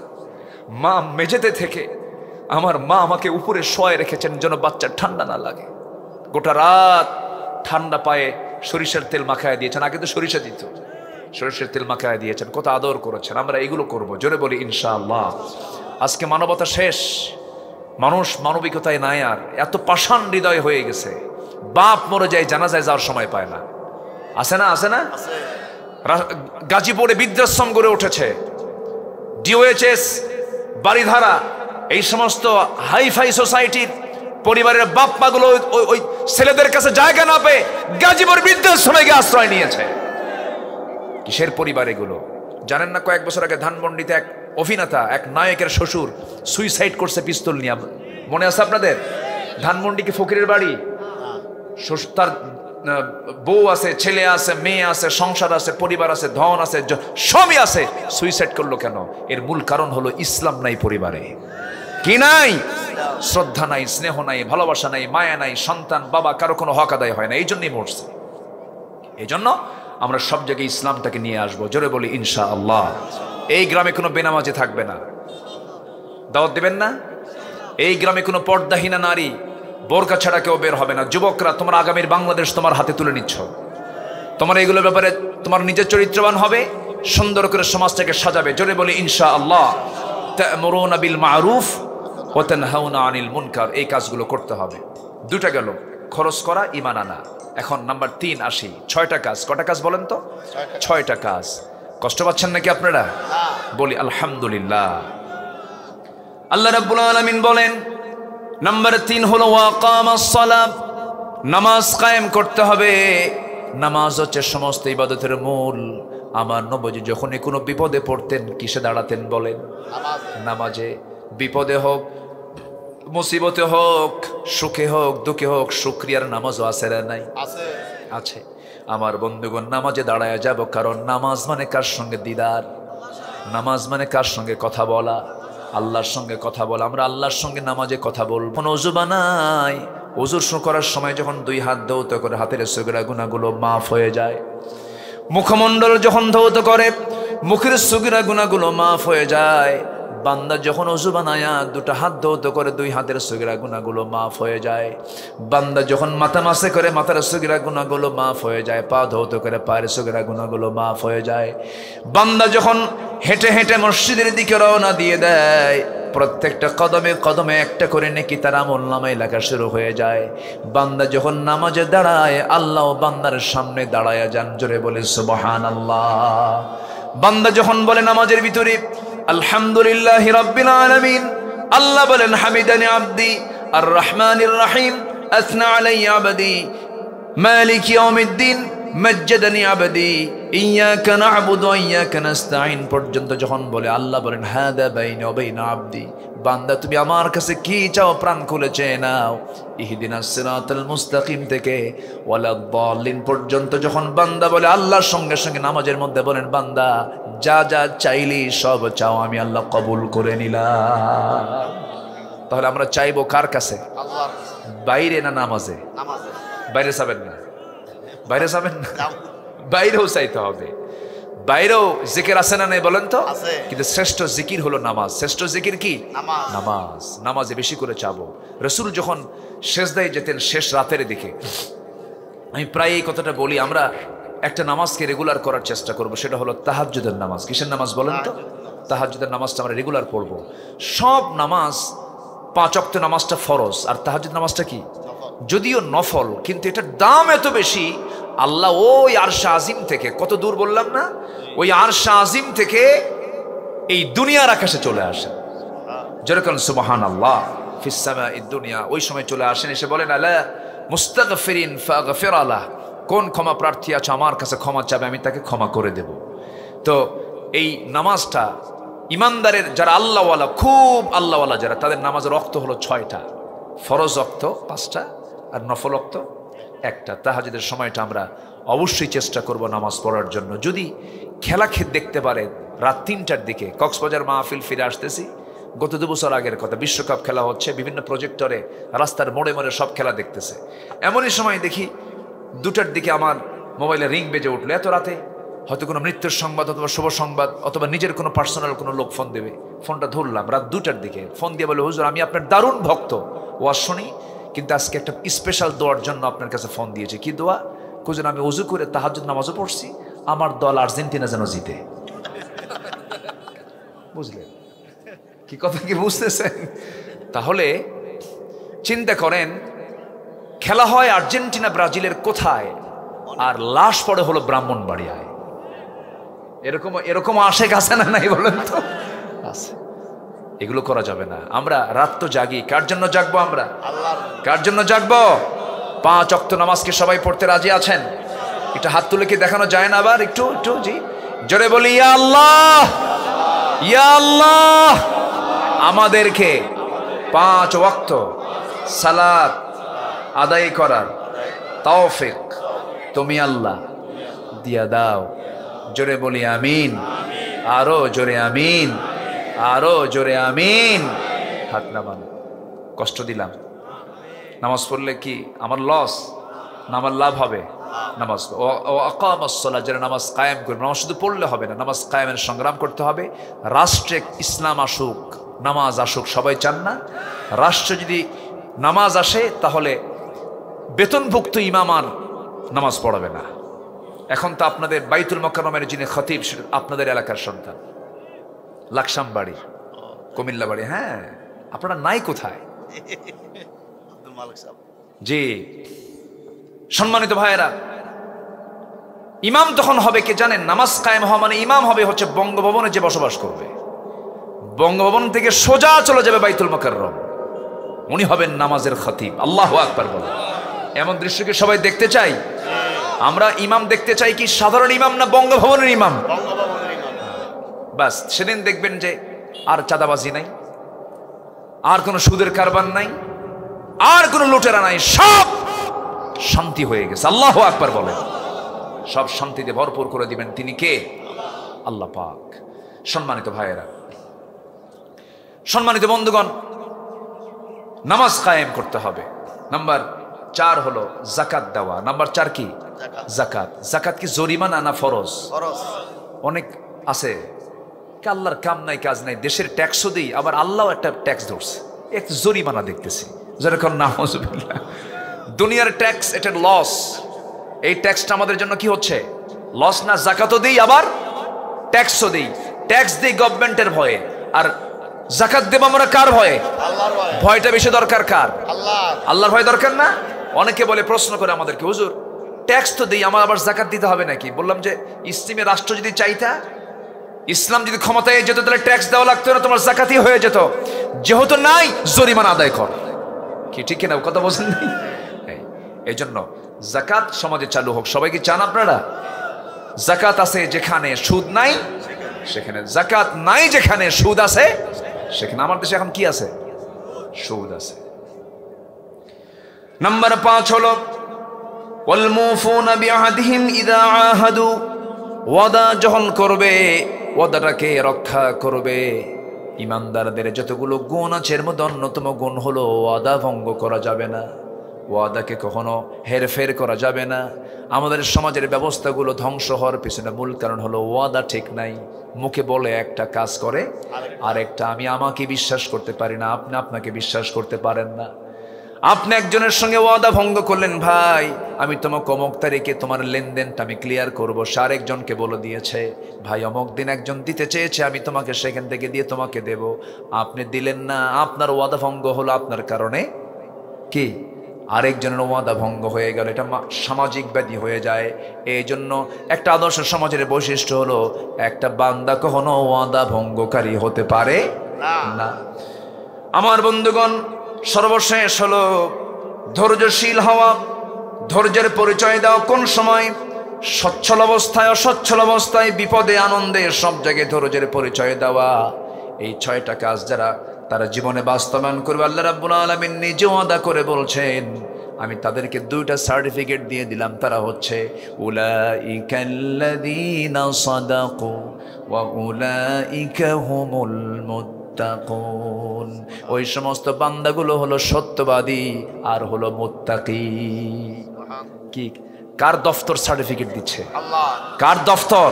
মা মেঝেতে থেকে, আমার মা আমাকে উপরে শোয়ায় রেখেছেন যেন বাচ্চার ঠান্ডা না লাগে। গোটা রাত ঠান্ডা পায়ে সরিষার তেল মাখায় দিয়েছেন। আগে তো সরিষা দিত, সরিষার তেল মাখায় দিয়েছেন, কত আদর করেছেন। আমরা এগুলো করব, জোরে বলি ইনশাআল্লাহ। আজকে মানবতা শেষ, মানুষ মানবিকতায় নাই আর। এত পাষাণ হৃদয় হয়ে গেছে, বাপ মরে যায় জানাজায় যাওয়ার সময় পায় না। আছে না? আছে না? গাজীপুরে বৃদ্ধাশ্রম গড়ে উঠেছে, ডিওএইচএস বাড়িধারা এই সমস্ত হাইফাই সোসাইটির পরিবারের বাপ্পাগুলো ওই ছেলেদের কাছে জায়গা না পেয়ে গাজীপুর বৃদ্ধাশ্রমে গিয়ে আশ্রয় নিয়েছে। কিসের পরিবার এগুলো জানেন না? কয়েক বছর আগে ধানমন্ডিতে এক অভিনেতা, এক নায়কের শ্বশুর সুইসাইড করছে পিস্তল নিয়ে, মনে আছে আপনাদের? ধানমন্ডি কি ফকিরের বাড়ি? তার বউ আছে, ছেলে আছে, মেয়ে আছে, সংসার আছে, পরিবার আছে, ধন আছে, সবই আছে, সুইসাইড করলো কেন? এর মূল কারণ হলো ইসলাম নাই পরিবারে। কি নাই? শ্রদ্ধা নাই, স্নেহ নাই, ভালোবাসা নাই, মায়া নাই, সন্তান বাবা কারো কোনো হক আদায় হয় না, এই জন্যই মরছে। এই জন্য আমরা সব জায়গায় ইসলামটাকে নিয়ে আসবো, জোরে বলি ইনশাআল্লাহ। এই গ্রামে কোনো বেনামাজি থাকবে না, দাওয়াত দিবেন না। এই গ্রামে কোনো পর্দাহীনা নারী বোরকা ছাড়া কেউ বের হবে না। যুবকরা, তোমরা আগামীর বাংলাদেশ তোমার হাতে তুলে নিচ্ছ। তোমরা এইগুলোর ব্যাপারে তোমার নিজের চরিত্রবান হবে, সুন্দর করে সমাজটাকে সাজাবে, জোরে বলি ইনশাআল্লাহ। তা'মুরুনা বিল মা'রুফ ওয়া তানহাউনা আনিল মুনকার, এই কাজগুলো করতে হবে। দুটা গেল, খরচ করা, ঈমান আনা। এখন নাম্বার 3 আসি, 6টা কাজ। কটা কাজ বলেন তো? 6টা কাজ। কষ্ট পাচ্ছেন নাকি আপনারা? বলি আলহামদুলিল্লাহ। আল্লাহ রাব্বুল আলামিন বলেন নাম্বার 3 হলো ওয়াকামাস সালাত, নামাজ কায়েম করতে হবে। নামাজ হচ্ছে সমস্ত ইবাদতের মূল। আমার নবী যখনই কোনো বিপদে পড়তেন কিসে দাঁড়াতেন বলেন? নামাজে। বিপদে হোক, মুসিবতে হোক, সুখে হোক, দুঃখে হোক, শুকরিয়ার নামাজও আছে না নাই? আছে। আমার বন্ধুগণ, নামাজে দাঁড়ায় যাব, কারণ নামাজ মানে কার সঙ্গে দিদার, নামাজ মানে কার সঙ্গে কথা বলা, আল্লাহর সঙ্গে কথা বলা। আমরা আল্লাহর সঙ্গে নামাজে কথা বলবো। কোনো ওযু বানাই, ওযু করার সময় যখন 2 হাত ধৌত করে হাতের সগীরা গুনাহগুলো মাফ হয়ে যায়। মুখমণ্ডল যখন ধৌত করে মুখের সগীরা গুনাহগুলো মাফ হয়ে যায়। বান্দা যখন ওযু বানায়া 2টা হাত ধৌত করে 2 হাতের সগীরা গুনাহগুলো মাফ হয়ে যায়। বান্দা যখন মাথা মাসে করে মাথার সগীরা গুনাহগুলো মাফ হয়ে যায়। পা ধৌত করে পায়ের সগীরা গুনাহগুলো মাফ হয়ে যায়। বান্দা যখন হেঁটে হেঁটে মসজিদের দিকে রওনা দিয়ে দেয়, প্রত্যেকটা কদমে কদমে একটা করে নেকি তার আমলনামায় লেখা শুরু হয়ে যায়। বান্দা যখন নামাজে দাঁড়ায়, আল্লাহ বান্দার সামনে দাঁড়ায়া যান, জোরে বলে সুবহানাল্লাহ। বান্দা যখন বলে নামাজের ভিতরে আলহামদুলিল্লাহি রাব্বিল আলামিন, আল্লাহ বলেন হামিদানি আবদি আর রহমানির রহিম, আসনা আলাইয়া আবদি মালিক ইয়াউমিদ্দিন, মজ্জাদানি আবদি, ইয়াকা না'বুদু ওয়া ইয়াকা নাস্তাঈন পর্যন্ত যখন বলে, আল্লাহ বলেন হাদা বাইনি ওয়া বাইনা আবদি, বান্দা তুমি আমার কাছে কি চাও প্রাণ খুলে চেয়ে নাও। ইহদিনাস সিরাতাল মুস্তাকিম থেকে ওয়ালাদ-দাল্লিন পর্যন্ত যখন বান্দা বলে, আল্লাহর সঙ্গে সঙ্গে নামাজের মধ্যে বলেন, বান্দা যা যা চাইলি সব চাও, আমি আল্লাহ কবুল করে নিলাম। তাহলে আমরা চাইবো কার কাছে? আল্লাহর। বাইরে না নামাজে? নামাজে। বাইরে যাবেন না, বাইরে যাবেন না, বাইরেও চাইতে হবে। বাইরেও জিকির আছে না নাই বলেন তো? কিন্তু শ্রেষ্ঠ জিকির হলো নামাজ। শ্রেষ্ঠ জিকির কি? নামাজ। নামাজে বেশি করে চাবো। রাসূল যখন সেজদায় যেতেন শেষ রাতের দিকে, আমি প্রায় এই কথাটা বলি, আমরা একটা নামাজকে রেগুলার করার চেষ্টা করব, সেটা হলো তাহাজ্জুদের নামাজ। কিসের নামাজ বলেন তো? তাহাজ্জুদের নামাজটা আমরা রেগুলার পড়ব। সব নামাজ 5 ওয়াক্ত নামাজটা ফরজ, আর তাহাজ্জুদ নামাজটা কি? যদিও নফল, কিন্তু এটার দাম এত বেশি। আল্লাহ ওই আরশে আজিম থেকে, কত দূর বললাম না, ওই আরশে আজিম থেকে এই দুনিয়ার আকাশে চলে আসেন। যেরকম সুবহানাল্লাহ ফিস সামাঈদ দুনিয়া, ওই সময় চলে আসেন, এসে বলেন আলা মুস্তাগফিরিন ফাগফির আলাহ, কোন ক্ষমা প্রার্থী আছে আমার কাছে ক্ষমা চাবে, আমি তাকে ক্ষমা করে দেব। তো এই নামাজটা ইমানদারের যারা আল্লাহওয়ালা, খুব আল্লাহওয়ালা যারা, তাদের নামাজের ওয়াক্ত হলো 6টা। ফরজ ওয়াক্ত 5টা আর নফল ওয়াক্ত 1টা। তাহাজ্জুদের সময়টা আমরা অবশ্যই চেষ্টা করব নামাজ পড়ার জন্য। যদি খেলা দেখতে পারে রাত 3টার দিকে, কক্সবাজার মাহফিল ফিরে আসতেছি, গত 2 বছর আগের কথা, বিশ্বকাপ খেলা হচ্ছে, বিভিন্ন প্রজেক্টরে রাস্তার মোড়ে মোড়ে সব খেলা দেখতেছে। এমনই সময় দেখি 2টার দিকে আমার মোবাইলে রিং বেজে উঠলো। এত রাতে হয়তো কোনো মৃত্যুর সংবাদ অথবা শুভ সংবাদ অথবা নিজের কোনো পার্সোনাল কোনো লোক ফোন দেবে। ফোনটা ধরলাম রাত 2টার দিকে, ফোন দিয়ে বলে, হুজুর আমি আপনার দারুণ ভক্ত, ওয়াজ শুনি, কিন্তু আজকে একটা স্পেশাল দোয়ার জন্য আপনার কাছে ফোন দিয়েছি। কি দোয়া? কুজন আমি ওযু করে তাহাজ্জুদ নামাজও পড়ছি, আমার দল আর্জেন্টিনা যেন জিতে। বুঝলেন কি কথা, কি বুঝতেছেন? তাহলে চিন্তা করেন, খেলা হয় আর্জেন্টিনা ব্রাজিলের কোথায়, আর লাশ পড়ে হলো ব্রাহ্মণবাড়িয়ায়। এরকম আশেক আছে না নাই বলেন তো? আছে। এগুলো করা যাবে না। আমরা রাত তো জাগি, কার জন্য জাগবো আমরা? আল্লাহর কার জন্য জাগবো? 5 ওয়াক্ত নামাজকে সবাই পড়তে রাজি আছেন? এটা হাত তুলে কি দেখানো যায় না? আবার একটু একটু জি জোরে বলি, ইয়া আল্লাহ, ইয়া আল্লাহ। আমাদেরকে 5 ওয়াক্ত সালাত আদায় করার তৌফিক তুমি আল্লাহ দিয়া দাও। জোরে বলি আমিন, আরো জোরে আমিন, আরো জোরে আমিন। হাত নামান, কষ্ট দিলাম। নামাজ পড়লে কি আমার লস না আমার লাভ হবে? নামাজ ও আকামাস সালাত, যারা নামাজ কায়েম করবে, নামাজ শুধু পড়লে হবে না, নামাজ কায়েমের সংগ্রাম করতে হবে। রাষ্ট্রে ইসলাম আসুক, নামাজ আসুক, সবাই চান না? রাষ্ট্রে যদি নামাজ আসে তাহলে বেতনভুক্ত ইমাম আর নামাজ পড়াবে না। এখন তো আপনাদের বাইতুল মোকাররমের যিনি খতিব আপনাদের এলাকার সন্তান, লাকসাম বাড়ি, কুমিল্লা বাড়ি। হ্যাঁ, আপনারা নাই কোথায়? আব্দুল মালিক সাহেব। জি সম্মানিত ভাইয়েরা, ইমাম তখন হবে কে জানেন? নামাজ কায়েম হওয়া মানে ইমাম হবে হচ্ছে বঙ্গভবনে যে বসবাস করবে, বঙ্গভবন থেকে সোজা চলে যাবে বাইতুল মোকাররম, উনি হবেন নামাজের খতিব। আল্লাহু আকবার বলেন। এমন দৃশ্যকে সবাই দেখতে চাই? আমরা ইমাম দেখতে চাই কি সাধারণ ইমাম না বঙ্গভবনের ইমাম? বঙ্গভবনের ইমাম। বাস সেদিন দেখবেন যে আর চাঁদাবাজি নাই, আর কোনো সুদের কারবার নাই, আর কোনো লুটেরা নাই, সব শান্তি হয়ে গেছে। আল্লাহু আকবার বলেন। সব শান্তিতে ভরপুর করে দিবেন তিনি কে? আল্লাহ পাক। সম্মানিত ভাইয়েরা, সম্মানিত বন্ধুগণ, নামাজ কায়েম করতে হবে। নাম্বার 4 হলো যাকাত দেওয়া। নাম্বার 4 কি? যাকাত। যাকাত কি জরিমানা না ফরজ? ফরজ। অনেক আছে আল্লাহর কাম নাই কাজ নাই, দেশের ট্যাক্সও দিই, আবার আল্লাহও একটা ট্যাক্স ধরছে, একটা জরিমানা দেখতেছি। যেরকম নাউজুবিল্লাহ, দুনিয়ার ট্যাক্স এটা লস। এই ট্যাক্সটা আমাদের জন্য কি হচ্ছে? লস না? যাকাতও দিই আবার ট্যাক্সও দিই। ট্যাক্স দিই গভর্নমেন্টের ভয়ে, আর যাকাত দেব আমরা কার ভয়ে? আল্লাহর ভয়ে। ভয়টা বেশি দরকার কার? আল্লাহ। আল্লাহর ভয় দরকার না? অনেকে বলে, প্রশ্ন করে আমাদেরকে, হুজুর ট্যাক্স তো দিই, আমার আবার যাকাত দিতে হবে নাকি? বললাম যে ইসলামী রাষ্ট্র যদি চাইতা, ইসলাম যদি ক্ষমতায় যেত, তাহলে ট্যাক্স দেওয়া লাগতো না, তোমার যাকাতই হয়ে যেত। যেহেতু নাই, জরিমানা আদায় কর। কি ঠিক কিনা কথা বলছেন? এই জন্য যাকাত সমাজে চালু হোক। সবাই কি চান আপনারা? যাকাত আছে যেখানে সুদ নাই সেখানে, যাকাত নাই যেখানে সুদ আছে সেখানে। আমার দেশে এখন কি আছে? সুদ আছে। নাম্বার 5 হলো ওয়াল মুফুনা বিআহদিহিম ইযা আহাদু। ওয়াদা যখন করবে, ওয়াদাটাকে রক্ষা করবে। ইমানদারদের যতগুলো গুণ আছে এর মধ্যে অন্যতম গুণ হলো ওয়াদা ভঙ্গ করা যাবে না, ওয়াদাকে কখনো হেরফের করা যাবে না। আমাদের সমাজের ব্যবস্থাগুলো ধ্বংস হওয়ার পিছনে মূল কারণ হলো ওয়াদা ঠিক নাই। মুখে বলে একটা, কাজ করে আরেকটা। আমি আমাকে বিশ্বাস করতে পারি না, আপনি আপনাকে বিশ্বাস করতে পারেন না। আপনি একজনের সঙ্গে ওয়াদা ভঙ্গ করলেন, ভাই আমি তোমাকে অমুক তারিখে তোমার লেনদেনটা আমি ক্লিয়ার করবো, সে আরেকজনকে বলে দিয়েছে, ভাই অমুক দিন একজন দিতে চেয়েছে, আমি তোমাকে সেখান থেকে দিয়ে তোমাকে দেব। আপনি দিলেন না, আপনার ওয়াদা ভঙ্গ হলো আপনার কারণে। কি? আরেকজনের ওয়াদা ভঙ্গ হয়ে গেল। এটা সামাজিক ব্যাধি হয়ে যায়। এই জন্য একটা আদর্শ সমাজের বৈশিষ্ট্য হলো একটা বান্দা কখনো ওয়াদা ভঙ্গকারী হতে পারে না। আমার বন্ধুগণ, সর্বশেষ হলো ধৈর্যশীল হওয়া। ধৈর্যের পরিচয় দাও কোন সময়? সচ্ছল অবস্থায়, অসচ্ছল অবস্থায়, বিপদে আনন্দে, সব জায়গায় ধৈর্যের পরিচয় দেওয়া। এই 6টা কাজ যারা তারা জীবনে বাস্তবায়ন করবে, আল্লাহ রাব্বুল আলামিন নিজে ওয়াদা করে বলছেন, আমি তাদেরকে 2টা সার্টিফিকেট দিয়ে দিলাম। তারা হচ্ছে উলাইকাল্লাযীনা সাদাকু ওয়া উলাইকা হুমুল মুত্তাকুন। ওই সমস্ত বান্দাগুলো হলো সত্যবাদী আর হলো মুত্তাকি। কি কার দফতর সার্টিফিকেট দিচ্ছে? আল্লাহ। কার দফতর?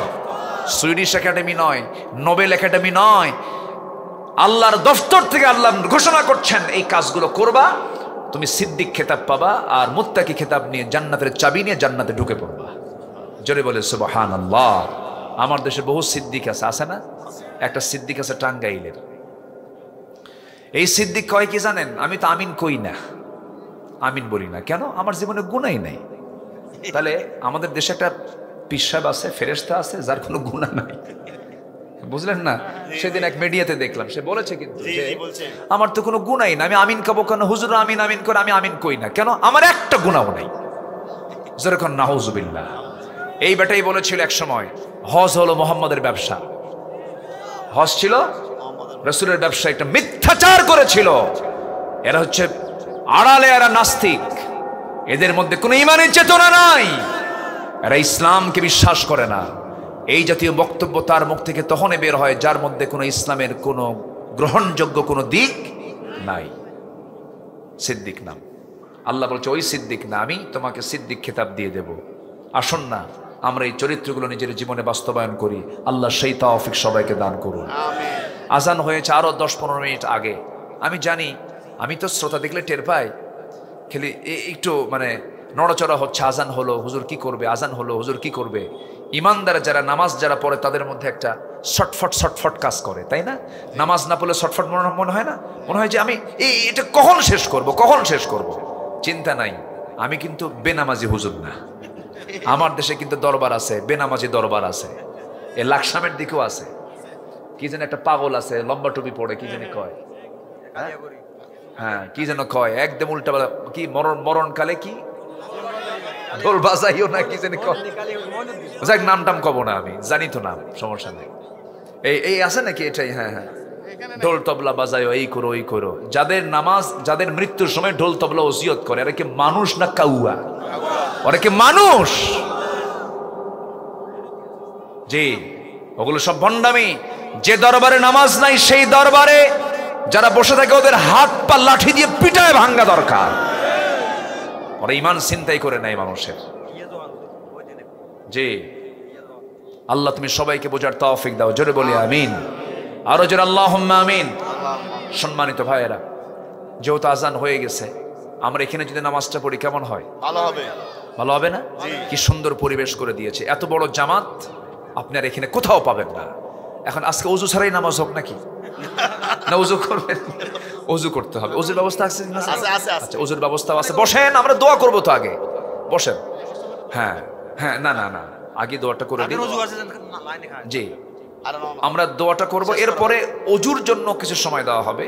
সুইডিশ একাডেমি নয়, নোবেল একাডেমি নয়, আল্লাহর দফতর থেকে আল্লাহ ঘোষণা করছেন, এই কাজগুলো করবা, তুমি সিদ্দিক খেতাব পাবা, আর মুত্তাকি খেতাব নিয়ে জান্নাতের চাবি নিয়ে জান্নাতে ঢুকে পড়বা। জোরে বলে সুবহানাল্লাহ। আমার দেশে বহু সিদ্দিক আছে না? একটা সিদ্দিক আছে টাঙ্গাইলের। এই সিদ্দিক কয় কি জানেন? আমি তো আমিন কই না, আমিন বলি না। কেন? আমার জীবনে গুনাই নাই। তাহলে আমাদের দেশে একটা পীর সাহেব আছে, ফেরেশতা আছে, যার কোনো গুনাহ নাই, বুঝলেন না? সেদিন এক মিডিয়াতে দেখলাম, সে বলেছে কিন্তু জি যে জি বলছেন আমার তো কোনো গুনাই না, আমি আমিন খাবো কেন? হুজুর আমিন আমিন করে, আমি আমিন কই না কেন? আমার একটা গুনাও নাই। যেরকম নাউজুবিল্লাহ। এই বেটাই বলেছিল এক সময় হজ হলো মোহাম্মদের ব্যবসা, হজ ছিল রাসূলের ব্যবসা, একটা মিথ্যাচার করেছিল। এরা হচ্ছে আড়ালে, এরা নাস্তিক, এদের মধ্যে কোনো ঈমানের চেতনা নাই, এরা ইসলামকে বিশ্বাস করে না। এই জাতীয় বক্তব্য তার মুখ থেকে তখনই বের হয় যার মধ্যে কোনো ইসলামের কোনো গ্রহণযোগ্য কোনো দিক নাই। সিদ্দিক নাম, আল্লাহ বলছে ওই সিদ্দিক না, আমি তোমাকে সিদ্দিক খেতাব দিয়ে দেব। আসুন না আমরা এই চরিত্রগুলো নিজের জীবনে বাস্তবায়ন করি। আল্লাহ সেই তৌফিক সবাইকে দান করুন। আজান হয়েছে আরো 10-15 মিনিট আগে। আমি জানি, আমি তো শ্রোতা দেখলে টের পাই, খালি একটু মানে নড়াচড়া হচ্ছে। আজান হলো, হুজুর কি করবে? আজান হলো, হুজুর কি করবে? ইমানদার যারা নামাজ যারা পড়ে তাদের মধ্যে একটা শটফট কাজ করে, তাই না? নামাজ না পড়লে শটফট মনে হয় না? মনে হয় যে আমি এটা কখন শেষ করব, কখন শেষ করব। চিন্তা নাই, আমি কিন্তু বেনামাজি হুজুর না। আমার দেশে কিন্তু দরবার আছে, বেনামাজি দরবার আছে। এ লাকসামের দিকেও আছে। কি যেন একটা পাগল আছে, লম্বা টুপি পড়ে, কি জানি কয়, হ্যাঁ কি যেন কয়, একদম উল্টা কি মরণকালে কি ঢোল বাজাইও না, কি জানি কয়, যাক নাম টাম কব না, আমি জানি তো নাম, সমস্যা নেই। এই আছে নাকি এটাই? হ্যাঁ হ্যাঁ, ঢোল তবলা বাজাইও, এই করো ওই করো। যাদের নামাজ, যাদের মৃত্যুর সময় ঢোল তবলা ওসিয়ত করে, এরা কি মানুষ না কাউয়া? ওরা কি মানুষ? জি, ওগুলো সব ভণ্ডামি। যে দরবারে নামাজ নাই সেই দরবারে যারা বসে থাকে ওদের হাত পা লাঠি দিয়ে পিটায় ভাঙ্গা দরকার। ওরা ইমান চিন্তাই করে নাই মানুষের। জি, আল্লাহ তুমি সবাইকে বোঝার তৌফিক দাও, জোরে বলি আমিন। আরো জোরে আল্লাহুম্মা আমিন। সম্মানিত ভাইয়েরা, যেহেতু আজান হয়ে গেছে, আমরা এখানে যদি নামাজটা পড়ি কেমন হয়? ভালো হবে। ভালো হবে না? কি সুন্দর পরিবেশ করে দিয়েছে, এত বড় জামাত আপনার এখানে কোথাও পাবেন না। এখন আজকে ওযু ছাড়াই নামাজ হোক নাকি? না ওযু করবেন? ওযু করতে হবে। ওযুর ব্যবস্থা আছে না? আচ্ছা, ওযুর ব্যবস্থাও আছে। বসেন, আমরা দোয়া করব তো আগে, বসেন। হ্যাঁ হ্যাঁ, না না না, আগে দোয়াটা করে দিন। জি, আমরা দোয়াটা করব, এরপরে ওযুর জন্য কিছু সময় দেওয়া হবে।